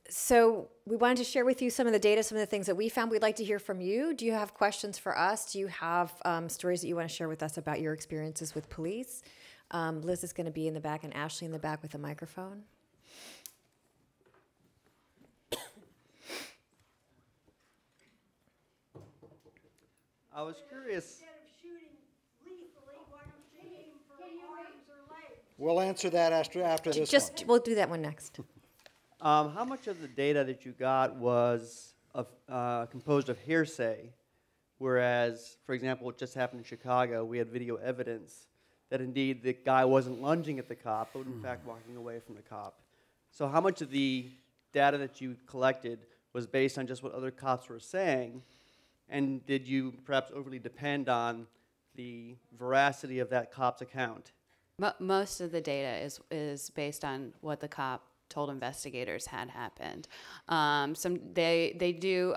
So we wanted to share with you some of the data, some of the things that we found. We'd like to hear from you. Do you have questions for us? Do you have stories that you want to share with us about your experiences with police? Liz is going to be in the back and Ashley in the back with a microphone. I was curious. Instead of shooting lethally, why don't you aim for arms or legs? We'll answer that after this one. We'll do that one next. How much of the data that you got was composed of hearsay, whereas, for example, what just happened in Chicago, we had video evidence that indeed the guy wasn't lunging at the cop, but in fact walking away from the cop. So how much of the data that you collected was based on just what other cops were saying, and did you perhaps overly depend on the veracity of that cop's account? Most of the data is based on what the cop told investigators had happened. They do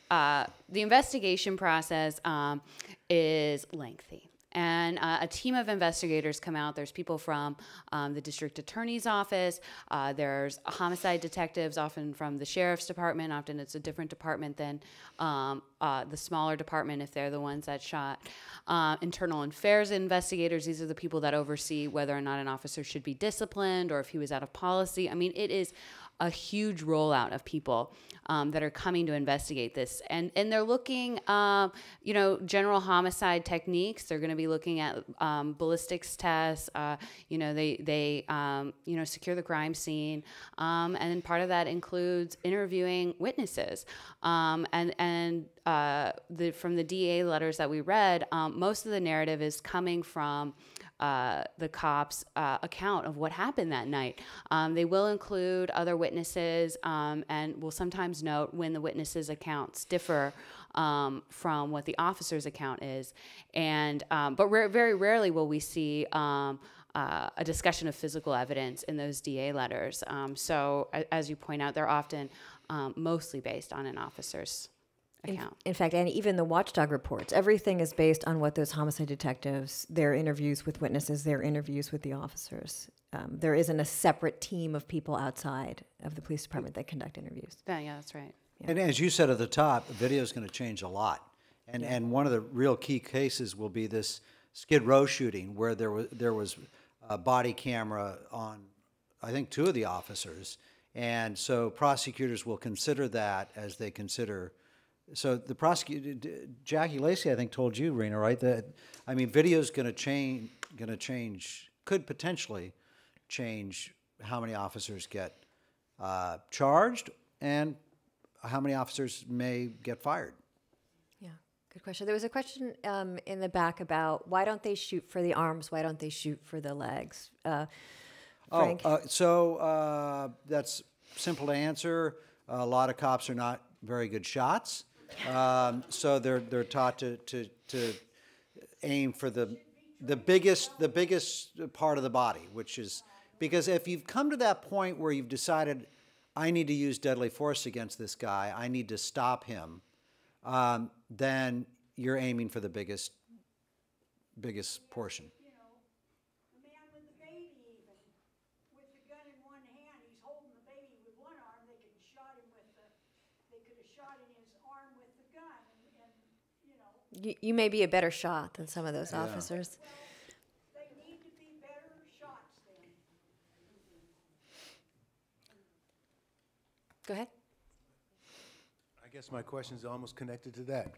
the investigation process is lengthy. And a team of investigators come out. There's people from the district attorney's office. There's homicide detectives, often from the sheriff's department. Often it's a different department than the smaller department if they're the ones that shot. Internal affairs investigators, these are the people that oversee whether or not an officer should be disciplined or if he was out of policy. I mean, it is a huge rollout of people that are coming to investigate this. And they're looking, general homicide techniques. They're going to be looking at ballistics tests. They secure the crime scene. And then part of that includes interviewing witnesses. From the DA letters that we read, most of the narrative is coming from the cops' account of what happened that night. They will include other witnesses and will sometimes note when the witnesses' accounts differ from what the officer's account is. But very rarely will we see a discussion of physical evidence in those DA letters. So as you point out, they're often mostly based on an officer's account. In fact, and even the watchdog reports, everything is based on what those homicide detectives, their interviews with witnesses, their interviews with the officers. There isn't a separate team of people outside of the police department that conduct interviews. Yeah, that's right. And as you said at the top, the video is going to change a lot. And one of the real key cases will be this Skid Row shooting where there was a body camera on, I think, 2 of the officers. And so prosecutors will consider that as they consider. So the prosecutor, Jackie Lacey, I think, told you, Rena, right? That video is going to change, could potentially change how many officers get charged and how many officers may get fired. Yeah, good question. There was a question in the back about why don't they shoot for the arms? Why don't they shoot for the legs? Frank? That's simple to answer. A lot of cops are not very good shots. So they're taught to aim for the biggest part of the body, which is because if you've come to that point where you've decided I need to use deadly force against this guy, I need to stop him, then you're aiming for the biggest portion. You may be a better shot than some of those officers. They need to be better shots then. Go ahead. I guess my question is almost connected to that.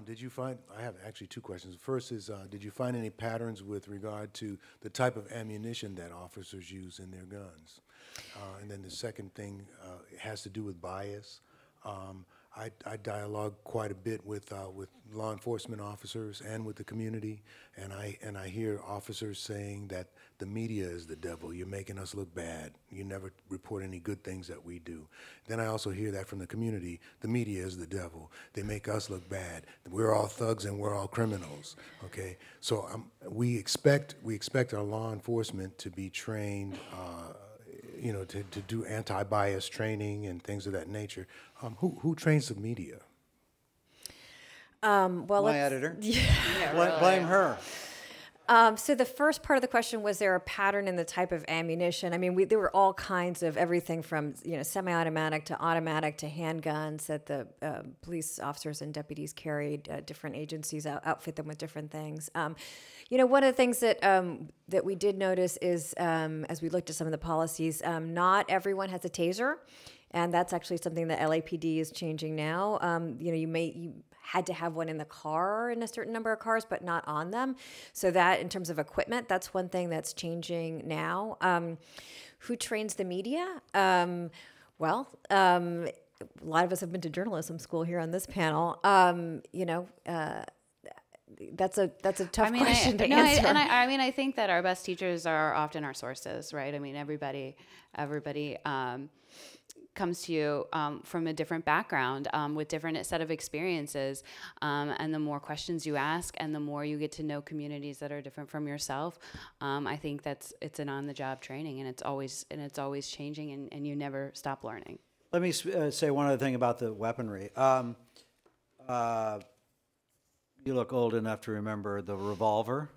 Did you find, I have actually 2 questions. The first is, did you find any patterns with regard to the type of ammunition that officers use in their guns? And then the second thing has to do with bias. I dialogue quite a bit with law enforcement officers and with the community, and I hear officers saying that the media is the devil. You're making us look bad. You never report any good things that we do. Then I also hear that from the community. The media is the devil. They make us look bad. We're all thugs and we're all criminals. Okay, so we expect our law enforcement to be trained. To do anti-bias training and things of that nature. Who trains the media? My editor. Blame her. So the first part of the question, was there a pattern in the type of ammunition? I mean, there were all kinds of everything from semi-automatic to automatic to handguns that the police officers and deputies carried. Different agencies outfit them with different things. One of the things that we did notice is as we looked at some of the policies, not everyone has a taser. And that's actually something that LAPD is changing now. You had to have one in the car in a certain number of cars, but not on them. So that, in terms of equipment, that's one thing that's changing now. Who trains the media? A lot of us have been to journalism school here on this panel. That's a tough question to answer. I think that our best teachers are often our sources, right? I mean, everybody comes to you from a different background, with different set of experiences, and the more questions you ask, and the more you get to know communities that are different from yourself, I think it's an on-the-job training, and it's always changing, and you never stop learning. Let me say one other thing about the weaponry. You look old enough to remember the revolver.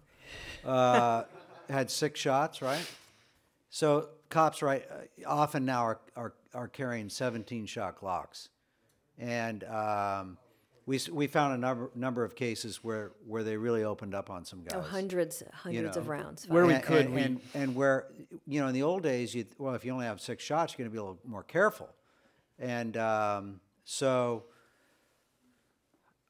Had 6 shots, right? So cops, often now are carrying 17-shot Glocks, and we found a number of cases where they really opened up on some guys. Oh, hundreds of rounds. Where we and, could, and where in the old days, if you only have 6 shots, you're going to be a little more careful, and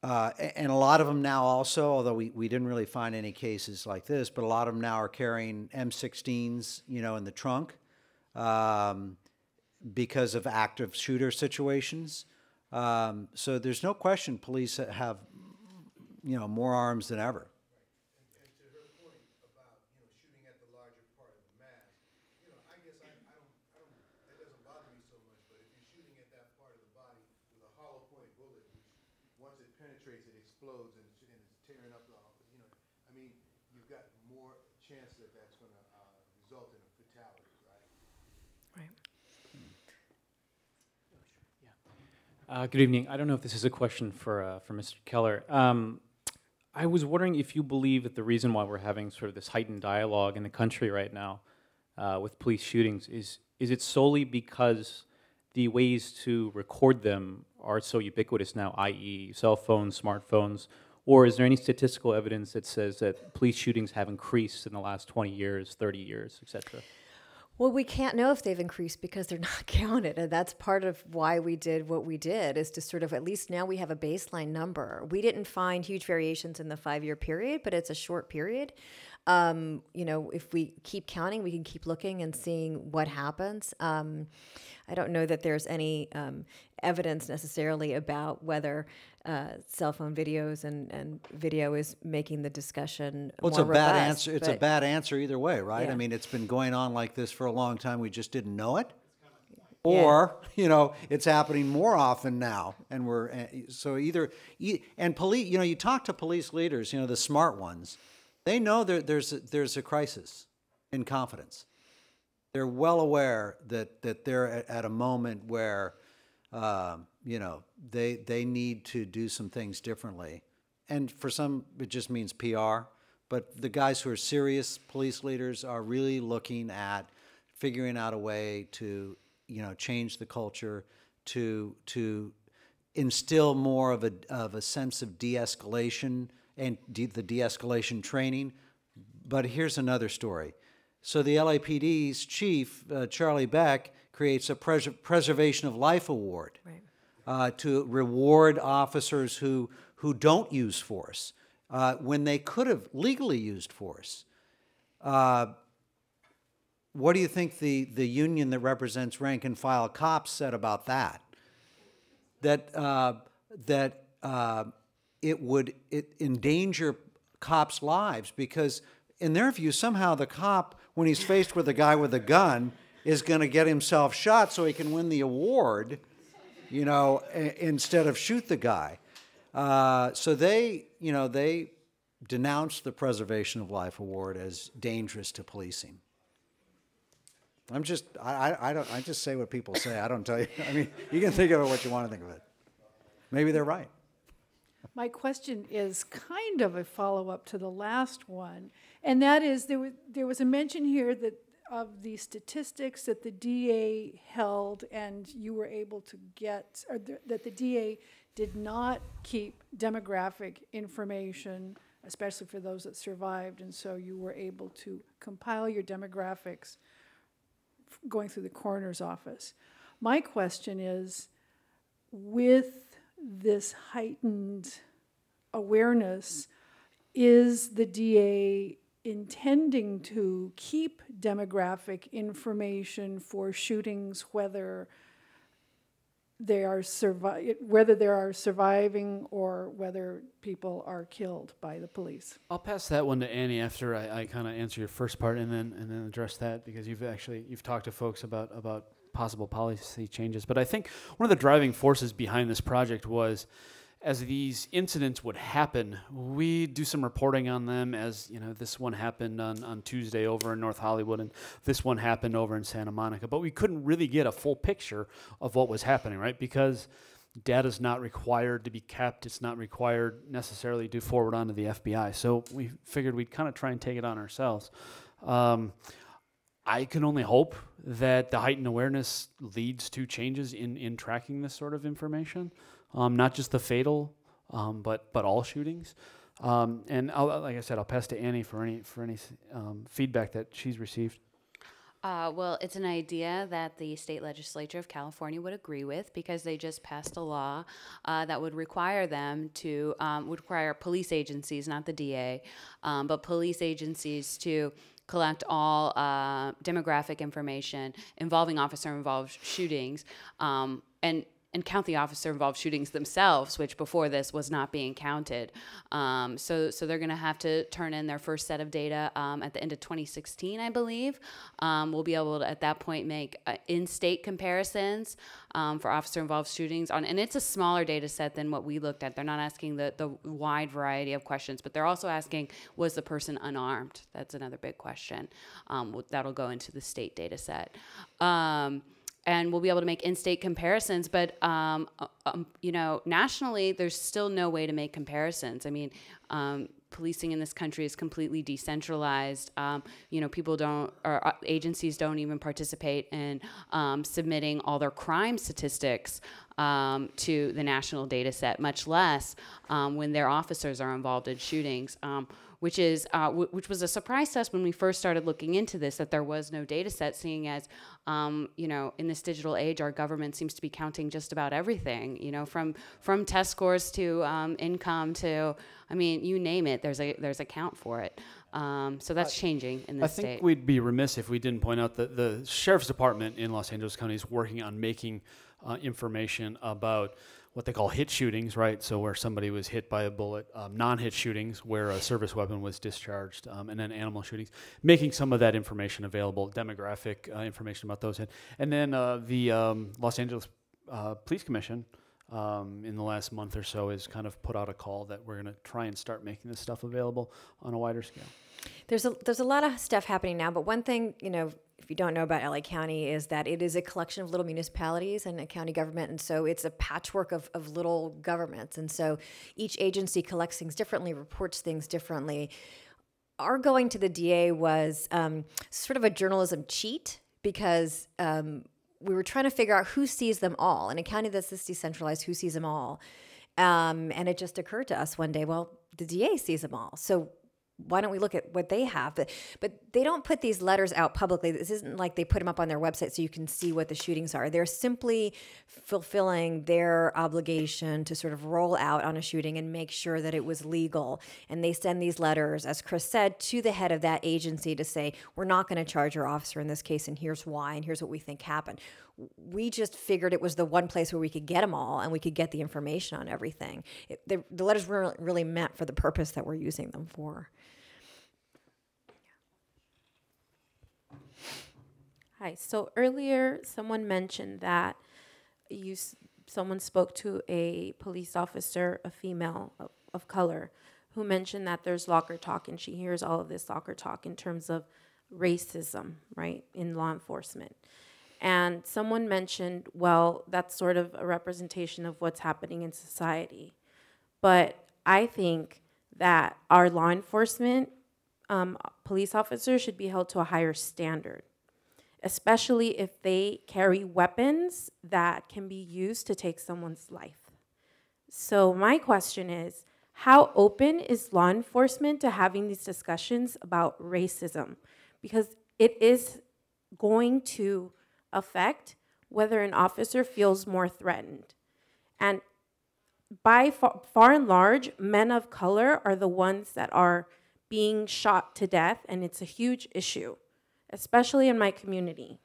and a lot of them now also, although we didn't really find any cases like this, but a lot of them now are carrying M16s, in the trunk, because of active shooter situations. So there's no question police have, more arms than ever. And to her point about, shooting at the larger part of the mass, I guess I don't, that doesn't bother me so much, but if you're shooting at that part of the body with a hollow point bullet, which once it penetrates, it explodes and it's tearing up you've got more chance that that's going to result in a fatality, right? Right. Good evening. I don't know if this is a question for Mr. Keller. I was wondering if you believe that the reason why we're having sort of this heightened dialogue in the country right now with police shootings is it solely because the ways to record them are so ubiquitous now, i.e. cell phones, smartphones, or is there any statistical evidence that says that police shootings have increased in the last 20 years, 30 years, et cetera? Well, we can't know if they've increased because they're not counted. And that's part of why we did what we did, is to sort of, at least now we have a baseline number. We didn't find huge variations in the 5-year period, but it's a short period. If we keep counting, we can keep looking and seeing what happens. I don't know that there's any evidence necessarily about whether cell phone videos and video is making the discussion more robust. Well, it's a bad answer. It's a bad answer either way, right? Yeah. I mean, it's been going on like this for a long time. We just didn't know it. Or, it's happening more often now. And and police, you talk to police leaders, the smart ones, they know there's a crisis in confidence. They're well aware that they're at a moment where, they need to do some things differently. And for some, it just means PR. But the guys who are serious police leaders are really looking at figuring out a way to, change the culture, to instill more of a sense of de-escalation and the de-escalation training. But here's another story. So the LAPD's chief, Charlie Beck, creates a Preservation of Life Award, to reward officers who don't use force when they could have legally used force. What do you think the union that represents rank and file cops said about that? That it would endanger cops' lives because, in their view, somehow the cop, when he's faced with a guy with a gun, is going to get himself shot so he can win the award, instead of shoot the guy. So they denounced the Preservation of Life Award as dangerous to policing. I just say what people say. I don't tell you. I mean, you can think of it what you want to think of it. Maybe they're right. My question is kind of a follow-up to the last one, and that is there was a mention here of the statistics that the DA held, and you were able to get, or that the DA did not keep demographic information, especially for those that survived, and so you were able to compile your demographics going through the coroner's office. My question is, with this heightened awareness, is the DA intending to keep demographic information for shootings, whether they are surviving or whether people are killed by the police? I'll pass that one to Annie after I kind of answer your first part and then address that, because you've talked to folks about possible policy changes. But I think one of the driving forces behind this project was, as these incidents would happen, we do some reporting on them. As you know, this one happened on Tuesday over in North Hollywood, and this one happened over in Santa Monica. But we couldn't really get a full picture of what was happening, right? Because data is not required to be kept. It's not required necessarily to forward on to the FBI. So we figured we'd kind of try and take it on ourselves. I can only hope that the heightened awareness leads to changes in tracking this sort of information. Not just the fatal, but all shootings. And like I said, I'll pass to Annie for any feedback that she's received. Well, it's an idea that the state legislature of California would agree with, because they just passed a law that would require them to, would require police agencies, not the DA, but police agencies to collect all demographic information involving officer-involved shootings, and count the officer-involved shootings themselves, which before this was not being counted. So they're going to have to turn in their first set of data at the end of 2016, I believe. We'll be able to, at that point, make in-state comparisons for officer-involved shootings. And it's a smaller data set than what we looked at. They're not asking the wide variety of questions, but they're also asking, was the person unarmed? That's another big question. That'll go into the state data set. And we'll be able to make in-state comparisons, but you know, nationally, there's still no way to make comparisons. I mean, policing in this country is completely decentralized. You know, people don't, or agencies don't even participate in submitting all their crime statistics to the national data set, much less when their officers are involved in shootings. Which was a surprise to us when we first started looking into this, that there was no data set, seeing as, you know, in this digital age, our government seems to be counting just about everything, you know, from test scores to income to, I mean, you name it, there's a count for it. So that's changing in this state. I think we'd be remiss if we didn't point out that the Sheriff's Department in Los Angeles County is working on making information about what they call hit shootings, right? So where somebody was hit by a bullet, non-hit shootings where a service weapon was discharged, and then animal shootings, making some of that information available, demographic information about those hit. And then the Los Angeles Police Commission in the last month or so has kind of put out a call that we're going to try and start making this stuff available on a wider scale. There's a lot of stuff happening now, but one thing, you know, if you don't know about LA County, is that it is a collection of little municipalities and a county government, and so it's a patchwork of little governments, and so each agency collects things differently, reports things differently. Our going to the DA was sort of a journalism cheat, because we were trying to figure out who sees them all. In a county that's this decentralized, who sees them all? And it just occurred to us one day, well, the DA sees them all, so why don't we look at what they have? But they don't put these letters out publicly. This isn't like they put them up on their website so you can see what the shootings are. They're simply fulfilling their obligation to sort of roll out on a shooting and make sure that it was legal. And they send these letters, as Chris said, to the head of that agency to say, we're not going to charge your officer in this case, and here's why, and here's what we think happened. We just figured it was the one place where we could get them all and we could get the information on everything. The letters weren't really meant for the purpose that we're using them for. Hi. So earlier, someone mentioned that someone spoke to a police officer, a female of color, who mentioned that there's locker talk, and she hears all of this locker talk in terms of racism, right, in law enforcement. And someone mentioned, well, that's sort of a representation of what's happening in society. But I think that our law enforcement police officers should be held to a higher standard, especially if they carry weapons that can be used to take someone's life. So my question is, how open is law enforcement to having these discussions about racism? Because it is going to affect whether an officer feels more threatened. And by far and large, men of color are the ones that are being shot to death, and it's a huge issue, especially in my community.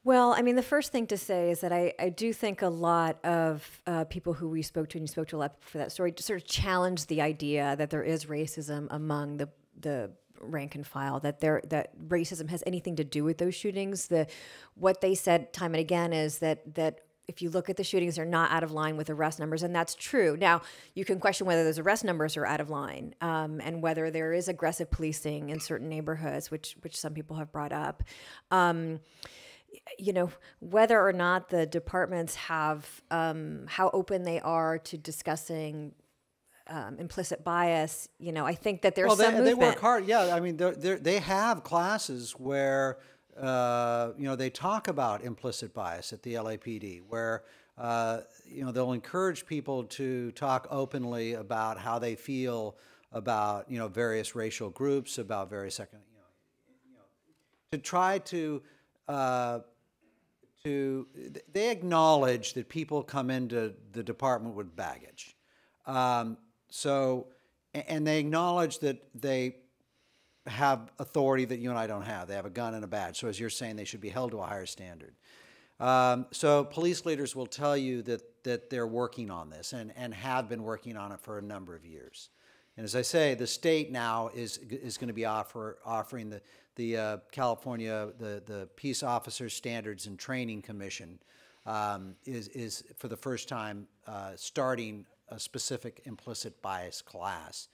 Well, I mean, the first thing to say is that I do think a lot of people who we spoke to, and you spoke to a lot for that story, sort of challenged the idea that there is racism among the rank and file, that racism has anything to do with those shootings. What they said time and again is that if you look at the shootings, they're not out of line with arrest numbers, and that's true. Now, you can question whether those arrest numbers are out of line, and whether there is aggressive policing in certain neighborhoods, which some people have brought up. You know, whether or not the departments have how open they are to discussing implicit bias. You know, I think that there's some movement. They work hard. Yeah, I mean, they have classes where you know, they talk about implicit bias at the LAPD, where you know, they'll encourage people to talk openly about how they feel about, you know, various racial groups, about various to try to they acknowledge that people come into the department with baggage. And they acknowledge that they have authority that you and I don't have. They have a gun and a badge. So as you're saying, they should be held to a higher standard. So police leaders will tell you that they're working on this and have been working on it for a number of years. And as I say, the state now is going to be offering the California, the Peace Officers Standards and Training Commission is for the first time starting a specific implicit bias class.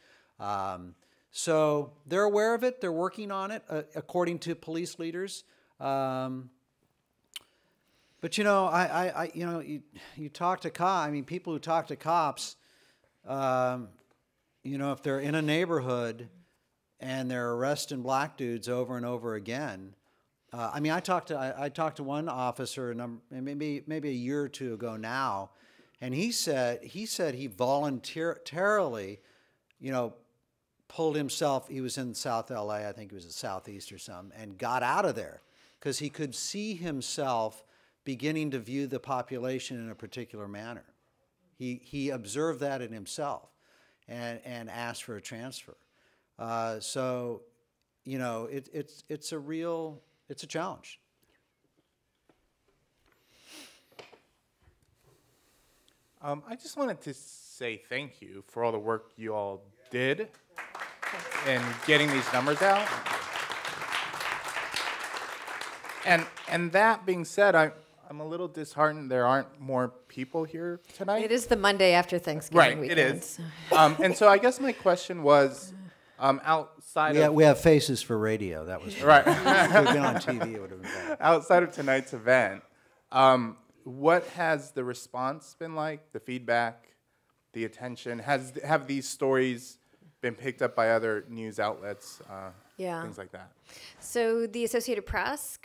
So they're aware of it. They're working on it, according to police leaders. But you know, you know, you talk to cops. I mean, people who talk to cops. You know, if they're in a neighborhood and they're arresting black dudes over and over again. I mean, I talked to one officer maybe a year or two ago now, and he said he voluntarily, you know, pulled himself. He was in South LA, I think he was at Southeast or something, and got out of there because he could see himself beginning to view the population in a particular manner. He observed that in himself and asked for a transfer. So, you know, it's a challenge. I just wanted to say thank you for all the work you all did in getting these numbers out. And that being said, I'm a little disheartened there aren't more people here tonight. It is the Monday after Thanksgiving weekend. Right, it is. And so I guess my question was, outside of... We have faces for radio. That was right. If it had been on TV, it would have been better. Outside of tonight's event, what has the response been like, the feedback, the attention? Have these stories been picked up by other news outlets? Things like that. So the Associated Press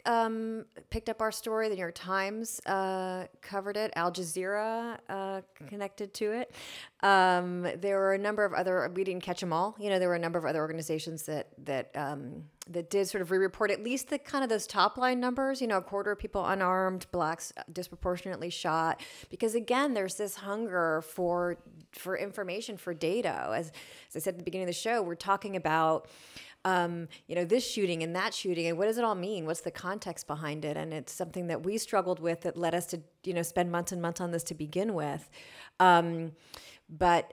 picked up our story. The New York Times covered it. Al Jazeera connected to it. There were a number of other. We didn't catch them all. You know, there were a number of other organizations that did sort of re-report at least the kind of those top line numbers. You know, a quarter of people unarmed, blacks disproportionately shot. Because again, there's this hunger for information, for data. As I said at the beginning of the show, we're talking about. You know, this shooting and that shooting, and what does it all mean? What's the context behind it? And it's something that we struggled with that led us to, you know, spend months and months on this to begin with. But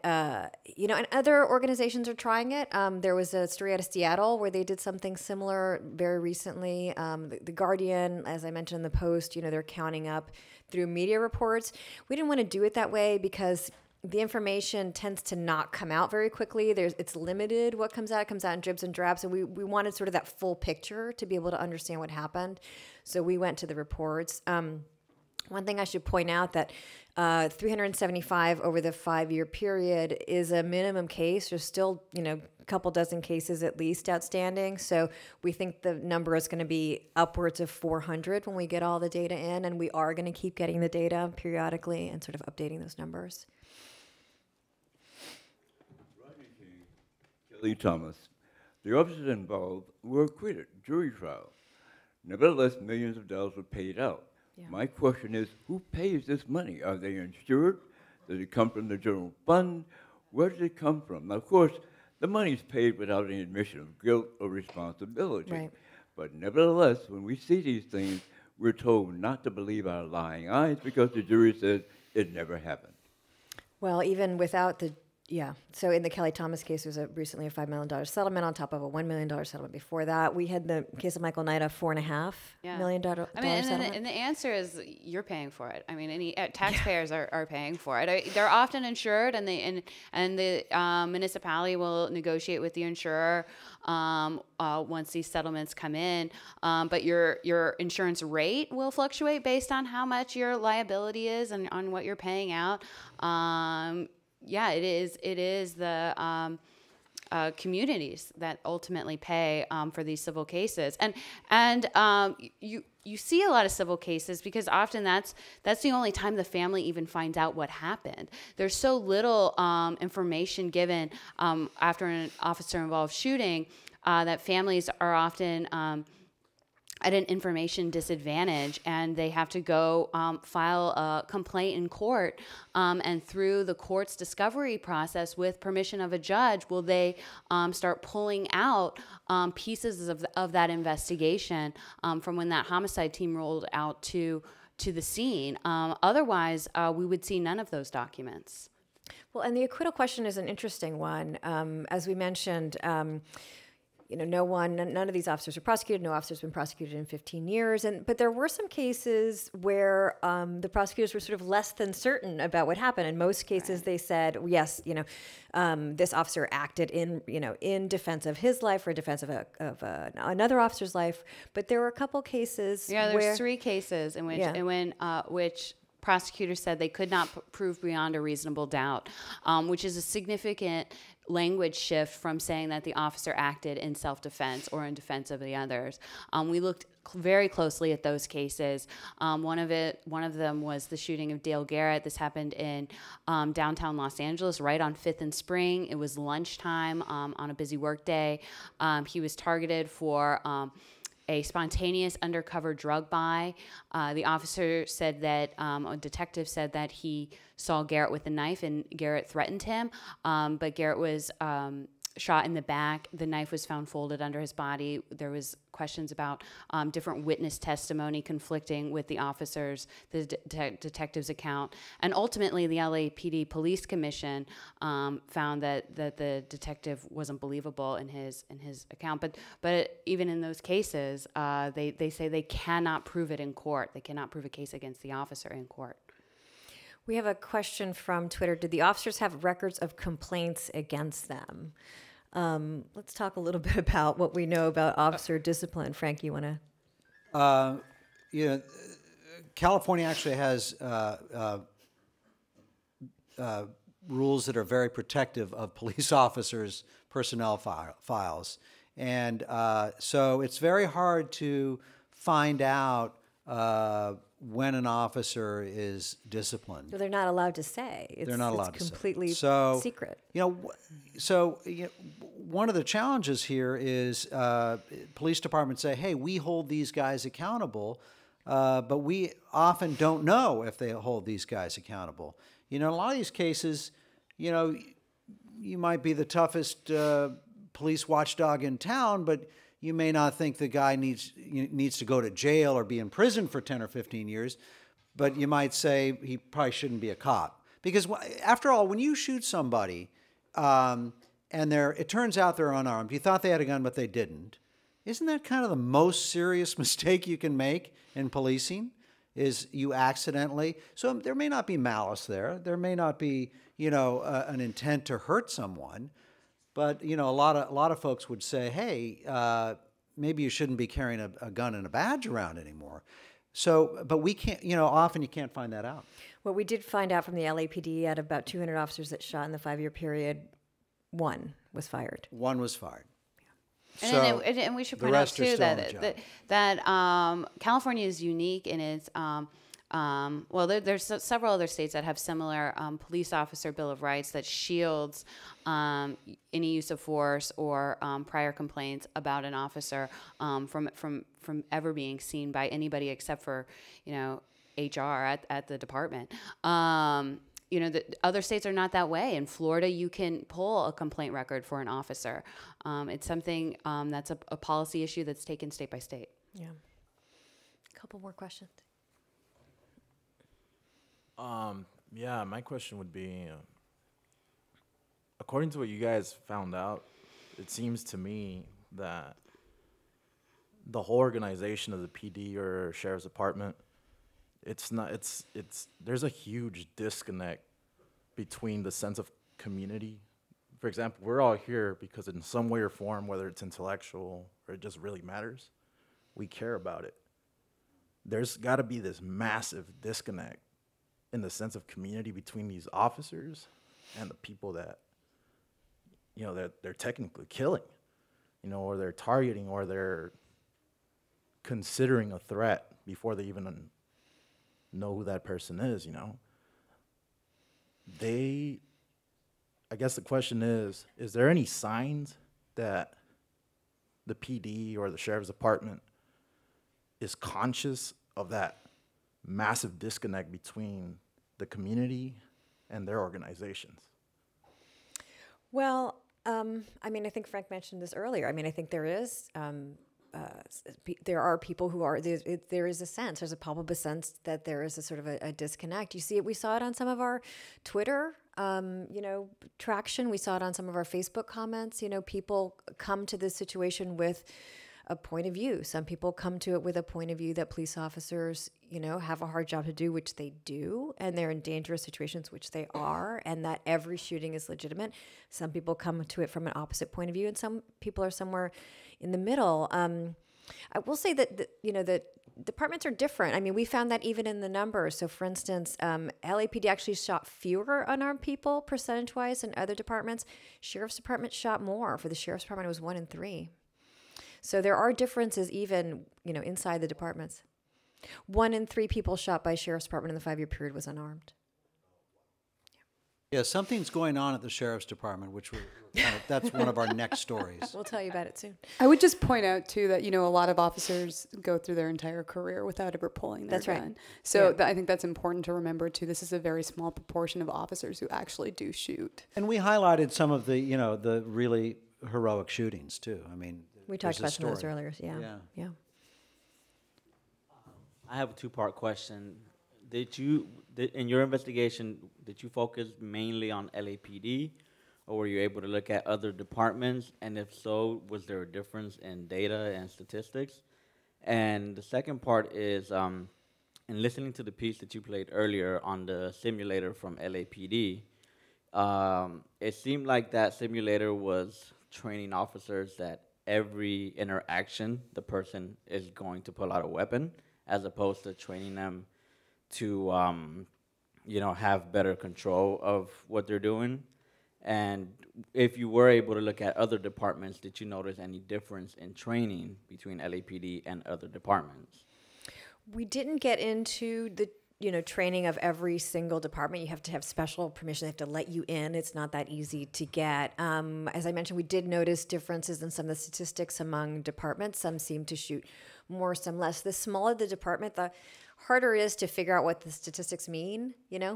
you know, and other organizations are trying it. There was a story out of Seattle where they did something similar very recently. The Guardian, as I mentioned in the Post, you know, they're counting up through media reports. We didn't want to do it that way because the information tends to not come out very quickly. It's limited what comes out. It comes out in dribs and drabs. And we wanted sort of that full picture to be able to understand what happened. So we went to the reports. One thing I should point out that 375 over the 5-year period is a minimum case. There's still, you know, a couple dozen cases at least outstanding. So we think the number is going to be upwards of 400 when we get all the data in. And we are going to keep getting the data periodically and sort of updating those numbers. Lee Thomas. The officers involved were acquitted, jury trial. Nevertheless, millions of dollars were paid out. Yeah. My question is, who pays this money? Are they insured? Does it come from the general fund? Where does it come from? Now, of course, the money's paid without any admission of guilt or responsibility. Right. But nevertheless, when we see these things, we're told not to believe our lying eyes because the jury says it never happened. Well, even without the, yeah. So in the Kelly Thomas case, there was recently a $5 million settlement on top of a $1 million settlement before that. We had the case of Michael Knight, a $4.5 million settlement. And the answer is you're paying for it. I mean, any taxpayers are paying for it. They're often insured, and the municipality will negotiate with the insurer once these settlements come in. But your insurance rate will fluctuate based on how much your liability is and on what you're paying out. Yeah, it is the communities that ultimately pay for these civil cases, and you see a lot of civil cases because often that's the only time the family even finds out what happened. There's so little information given after an officer-involved shooting that families are often at an information disadvantage, and they have to go file a complaint in court, and through the court's discovery process with permission of a judge will they start pulling out pieces of that investigation from when that homicide team rolled out to the scene. Otherwise, we would see none of those documents. Well, and the acquittal question is an interesting one. As we mentioned, none of these officers were prosecuted. No officer's been prosecuted in 15 years. But there were some cases where the prosecutors were sort of less than certain about what happened. In most cases, they said, yes, this officer acted in defense of his life or defense of another officer's life. But there were a couple cases. Yeah, there's 3 cases in which which prosecutors said they could not prove beyond a reasonable doubt, which is a significant language shift from saying that the officer acted in self-defense or in defense of the others. We looked very closely at those cases. One of them was the shooting of Dale Garrett. This happened in downtown Los Angeles, right on 5th and Spring. It was lunchtime on a busy work day. He was targeted for a spontaneous undercover drug buy. The officer said that, a detective said that he saw Garrett with a knife and Garrett threatened him, but Garrett was shot in the back. The knife was found folded under his body. There was questions about different witness testimony conflicting with the detective's account. And ultimately, the LAPD Police Commission found that the detective wasn't believable in his account. But even in those cases, they say they cannot prove it in court. They cannot prove a case against the officer in court. We have a question from Twitter. Did the officers have records of complaints against them? Let's talk a little bit about what we know about officer discipline. Frank, you want to? California actually has rules that are very protective of police officers' personnel files. And so it's very hard to find out when an officer is disciplined. So they're not allowed to say. They're not allowed to say. It's completely secret. One of the challenges here is police departments say, hey, we hold these guys accountable, but we often don't know if they hold these guys accountable. In a lot of these cases, you might be the toughest police watchdog in town, but you may not think the guy needs to go to jail or be in prison for 10 or 15 years, but you might say he probably shouldn't be a cop. Because after all, when you shoot somebody and it turns out they're unarmed, you thought they had a gun, but they didn't, isn't that kind of the most serious mistake you can make in policing? Is you accidentally, so there may not be malice there. There may not be, an intent to hurt someone. But, a lot of folks would say, hey, maybe you shouldn't be carrying a gun and a badge around anymore. So, but we can't, often you can't find that out. Well, we did find out from the LAPD out of about 200 officers that shot in the 5-year period, one was fired. One was fired. And we should point out, too, that California is unique in its there's several other states that have similar police officer bill of rights that shields any use of force or prior complaints about an officer from ever being seen by anybody except for, HR at the department. The other states are not that way. In Florida, you can pull a complaint record for an officer. It's something that's a policy issue that's taken state by state. Yeah. A couple more questions. Yeah, my question would be, according to what you guys found out, it seems to me that the whole organization of the PD or sheriff's department, there's a huge disconnect between the sense of community. For example, we're all here because in some way or form, whether it's intellectual or it just really matters, we care about it. There's got to be this massive disconnect in the sense of community between these officers and the people that, they're technically killing, or they're targeting, or they're considering a threat before they even know who that person is, I guess the question is there any signs that the PD or the sheriff's department is conscious of that massive disconnect between the community and their organizations? Well, I think Frank mentioned this earlier. I think there is, there are people who are, there is a sense, there's a palpable sense that there is a sort of a disconnect. You see it, we saw it on some of our Twitter, traction. We saw it on some of our Facebook comments. People come to this situation with a point of view. Some people come to it with a point of view that police officers, have a hard job to do, which they do, and they're in dangerous situations, which they are, and that every shooting is legitimate. Some people come to it from an opposite point of view, and some people are somewhere in the middle. I will say that, the departments are different. We found that even in the numbers. So, for instance, LAPD actually shot fewer unarmed people percentage-wise than other departments. Sheriff's Department shot more. For the Sheriff's Department, it was 1 in 3. So there are differences even, inside the departments. 1 in 3 people shot by Sheriff's Department in the 5-year period was unarmed. Yeah, something's going on at the Sheriff's Department, which that's one of our next stories. We'll tell you about it soon. I would just point out, too, that, a lot of officers go through their entire career without ever pulling their gun. Right. So I think that's important to remember, too. This is a very small proportion of officers who actually do shoot. And we highlighted some of the, the really heroic shootings, too. We talked about some of those earlier. Yeah. I have a two-part question. In your investigation, did you focus mainly on LAPD, or were you able to look at other departments? And if so, was there a difference in data and statistics? And the second part is, in listening to the piece that you played earlier on the simulator from LAPD, it seemed like that simulator was training officers that every interaction the person is going to pull out a weapon, as opposed to training them to have better control of what they're doing. And if you were able to look at other departments, did you notice any difference in training between LAPD and other departments? We didn't get into the training of every single department. You have to have special permission. They have to let you in. It's not that easy to get. As I mentioned, we did notice differences in some of the statistics among departments. Some seem to shoot more, some less. The smaller the department, the harder it is to figure out what the statistics mean,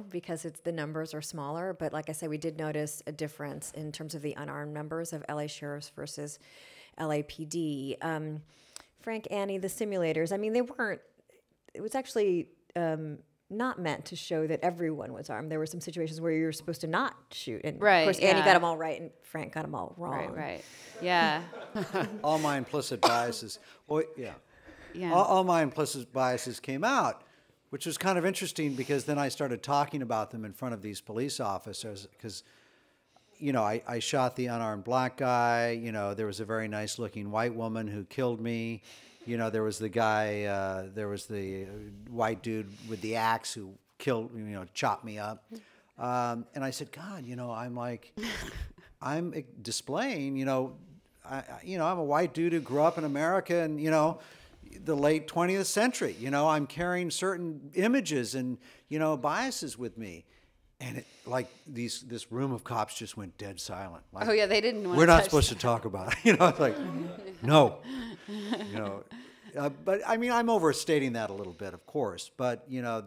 because the numbers are smaller. But like I said, we did notice a difference in terms of the unarmed numbers of LA sheriffs versus LAPD. Frank, Annie, the simulators, they weren't, it was actually not meant to show that everyone was armed. There were some situations where you were supposed to not shoot. And right, of course, Annie got them all right and Frank got them all wrong. Right. Yeah. All my implicit biases. Well, yeah. All my implicit biases came out, which was kind of interesting because then I started talking about them in front of these police officers because, I shot the unarmed black guy. There was a very nice looking white woman who killed me. There was the guy, there was the white dude with the axe who killed, chopped me up. And I said, God, I'm displaying, I'm a white dude who grew up in America and, the late 20th century. You know, I'm carrying certain images and, you know, biases with me. And it, like this room of cops just went dead silent. Like, Oh yeah, they didn't want we're to not touch supposed to talk about it. You know, it's like, no. You know, but I mean, I'm overstating that a little bit, of course. But, you know,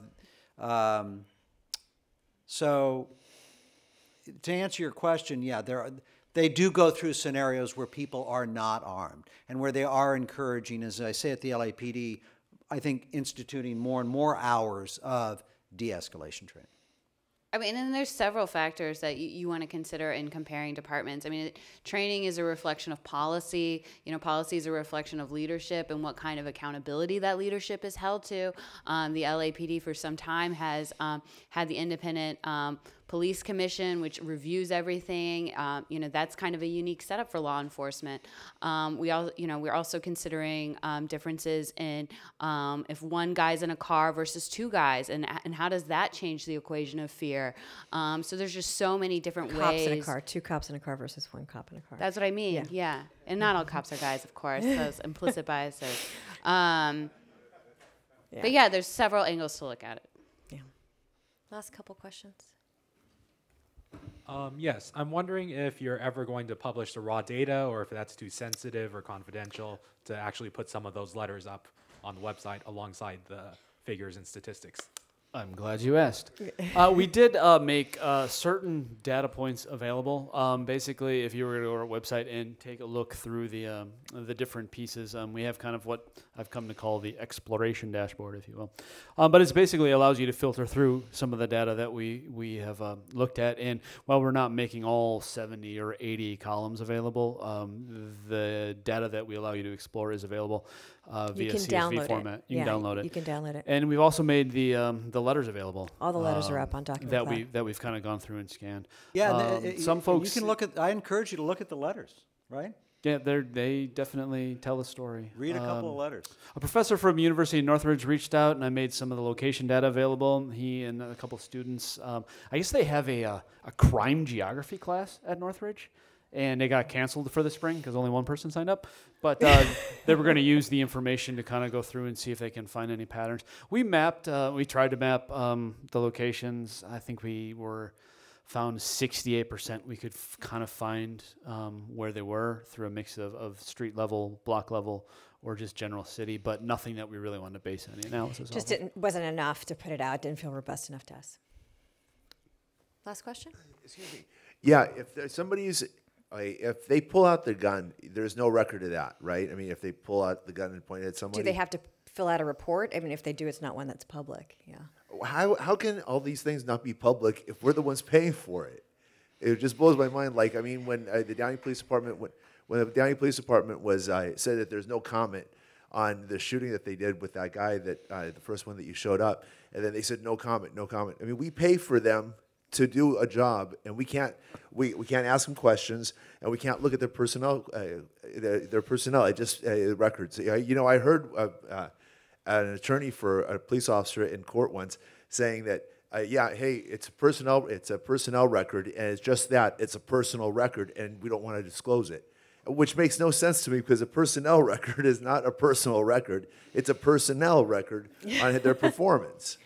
so to answer your question, yeah, they do go through scenarios where people are not armed and where they are encouraging, as I say at the LAPD, I think instituting more and more hours of de-escalation training. I mean, and there's several factors that you want to consider in comparing departments. I mean, training is a reflection of policy. You know, policy is a reflection of leadership and what kind of accountability that leadership is held to. The LAPD for some time has had the independent police commission, which reviews everything. You know, that's kind of a unique setup for law enforcement. We're also considering differences in if one guy's in a car versus two guys, and how does that change the equation of fear? So there's just so many different ways. Cops in a car, two cops in a car versus one cop in a car. That's what I mean. Yeah. And not all cops are guys, of course. Those implicit biases. But yeah, there's several angles to look at it. Yeah. Last couple questions. Yes, I'm wondering if you're ever going to publish the raw data or if that's too sensitive or confidential to actually put some of those letters up on the website alongside the figures and statistics. I'm glad you asked. We did make certain data points available. Basically, if you were to go to our website and take a look through the different pieces, we have kind of what I've come to call the exploration dashboard, if you will. But it basically allows you to filter through some of the data that we have looked at. And while we're not making all 70 or 80 columns available, the data that we allow you to explore is available via CSV format. You can download it. You can download it. And we've also made the letters available. All the letters are up on Document that we've kind of gone through and scanned. Yeah, some folks you can look at. I encourage you to look at the letters, right? Yeah, they definitely tell the story. Read a couple of letters. A professor from University of Northridge reached out, and I made some of the location data available. He and a couple of students. I guess they have a crime geography class at Northridge. And they got canceled for the spring because only one person signed up. But they were going to use the information to kind of go through and see if they can find any patterns. We tried to map the locations. I think we found 68% we could kind of find where they were through a mix of street level, block level, or just general city, but nothing that we really wanted to base any analysis on. Just wasn't enough to put it out. Didn't feel robust enough to us. Last question? Excuse me. Yeah, if somebody's... if they pull out the gun, there's no record of that, right? I mean, if they pull out the gun and point it at somebody. Do they have to fill out a report? I mean, if they do, it's not one that's public. Yeah. How can all these things not be public if we're the ones paying for it? It just blows my mind. Like, I mean, when the Downey Police Department, when the Downey Police Department was said that there's no comment on the shooting that they did with that guy that the first one that you showed up, and then they said no comment, no comment. I mean, we pay for them to do a job, and we can't ask them questions, and we can't look at their personnel records. You know, I heard an attorney for a police officer in court once saying that hey, it's a personnel record, and it's just that, it's a personal record, and we don't want to disclose it, which makes no sense to me because a personnel record is not a personal record; it's a personnel record on their performance.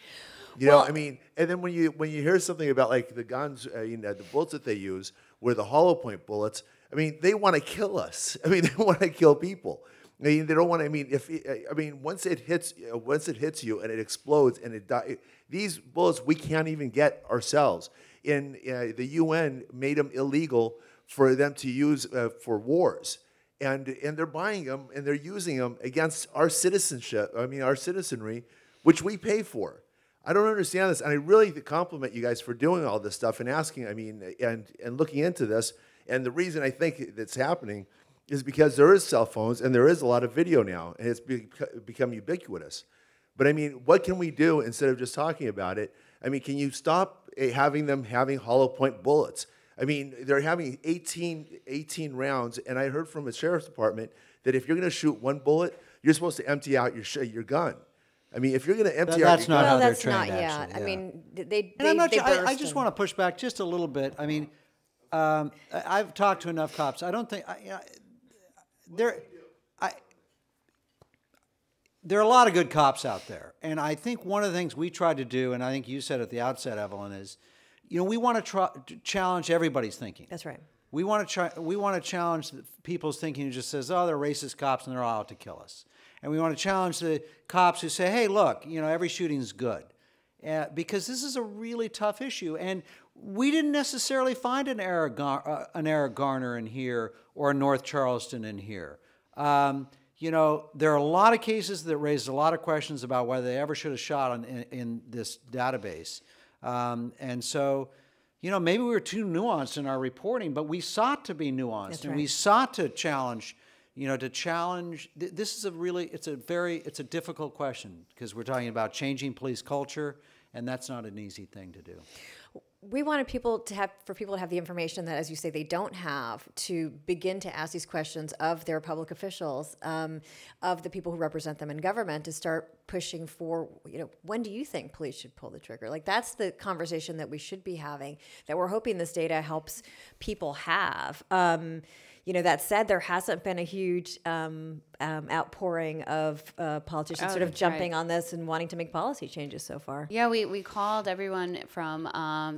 You know, I mean, and then when you hear something about like the guns, the bullets that they use, were the hollow point bullets. I mean, they want to kill us. I mean, they want to kill people. I mean, they don't want to. I mean, once it hits you and it explodes and it dies, these bullets we can't even get ourselves. And the UN made them illegal for them to use for wars, and they're buying them and they're using them against our citizenship. I mean, our citizenry, which we pay for. I don't understand this, and I really compliment you guys for doing all this stuff and asking, I mean, and looking into this. And the reason I think that's happening is because there is cell phones and there is a lot of video now, and it's become ubiquitous. But I mean, what can we do instead of just talking about it? I mean, can you stop having them having hollow point bullets? I mean, they're having 18 rounds, and I heard from the sheriff's department that if you're going to shoot one bullet, you're supposed to empty out your gun. I mean, if you're going to empty out that's not how they're trained, not yet. actually. I mean, they I just want to push back just a little bit. I mean, I've talked to enough cops. I don't think there are a lot of good cops out there. And I think one of the things we tried to do, and I think you said at the outset, Evelyn, is, we want to challenge everybody's thinking. That's right. We want to challenge people's thinking who just says, oh, they're racist cops and they're all out to kill us. And we want to challenge the cops who say, hey, look, every shooting is good. Because this is a really tough issue. And we didn't necessarily find an Eric Garner in here or a North Charleston in here. There are a lot of cases that raised a lot of questions about whether they ever should have shot in this database. And so, maybe we were too nuanced in our reporting, but we sought to be nuanced. That's and right. we sought to challenge, this is it's a difficult question because we're talking about changing police culture, and that's not an easy thing to do. We wanted people to have the information that, as you say, they don't have, to begin to ask these questions of their public officials, of the people who represent them in government, to start pushing for, when do you think police should pull the trigger? Like, that's the conversation that we should be having, that we're hoping this data helps people have. That said, there hasn't been a huge outpouring of politicians sort of jumping on this and wanting to make policy changes so far. Yeah, we called everyone from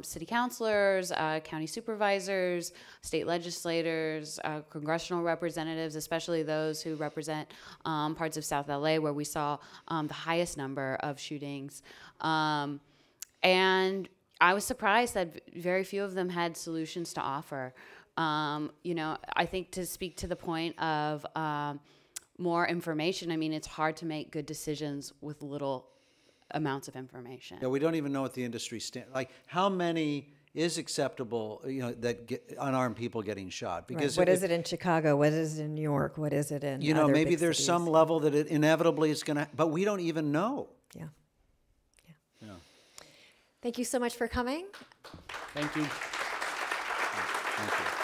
city councilors, county supervisors, state legislators, congressional representatives, especially those who represent parts of South LA where we saw the highest number of shootings. And I was surprised that very few of them had solutions to offer. I think to speak to the point of more information, it's hard to make good decisions with little amounts of information. Yeah, we don't even know what the industry stands. Like, how many is acceptable, that unarmed people getting shot? Because what is it in Chicago? What is it in New York? What is it in other maybe big there's cities? some level that it inevitably is going to, but we don't even know. Yeah. Thank you so much for coming. Thank you. Thank you.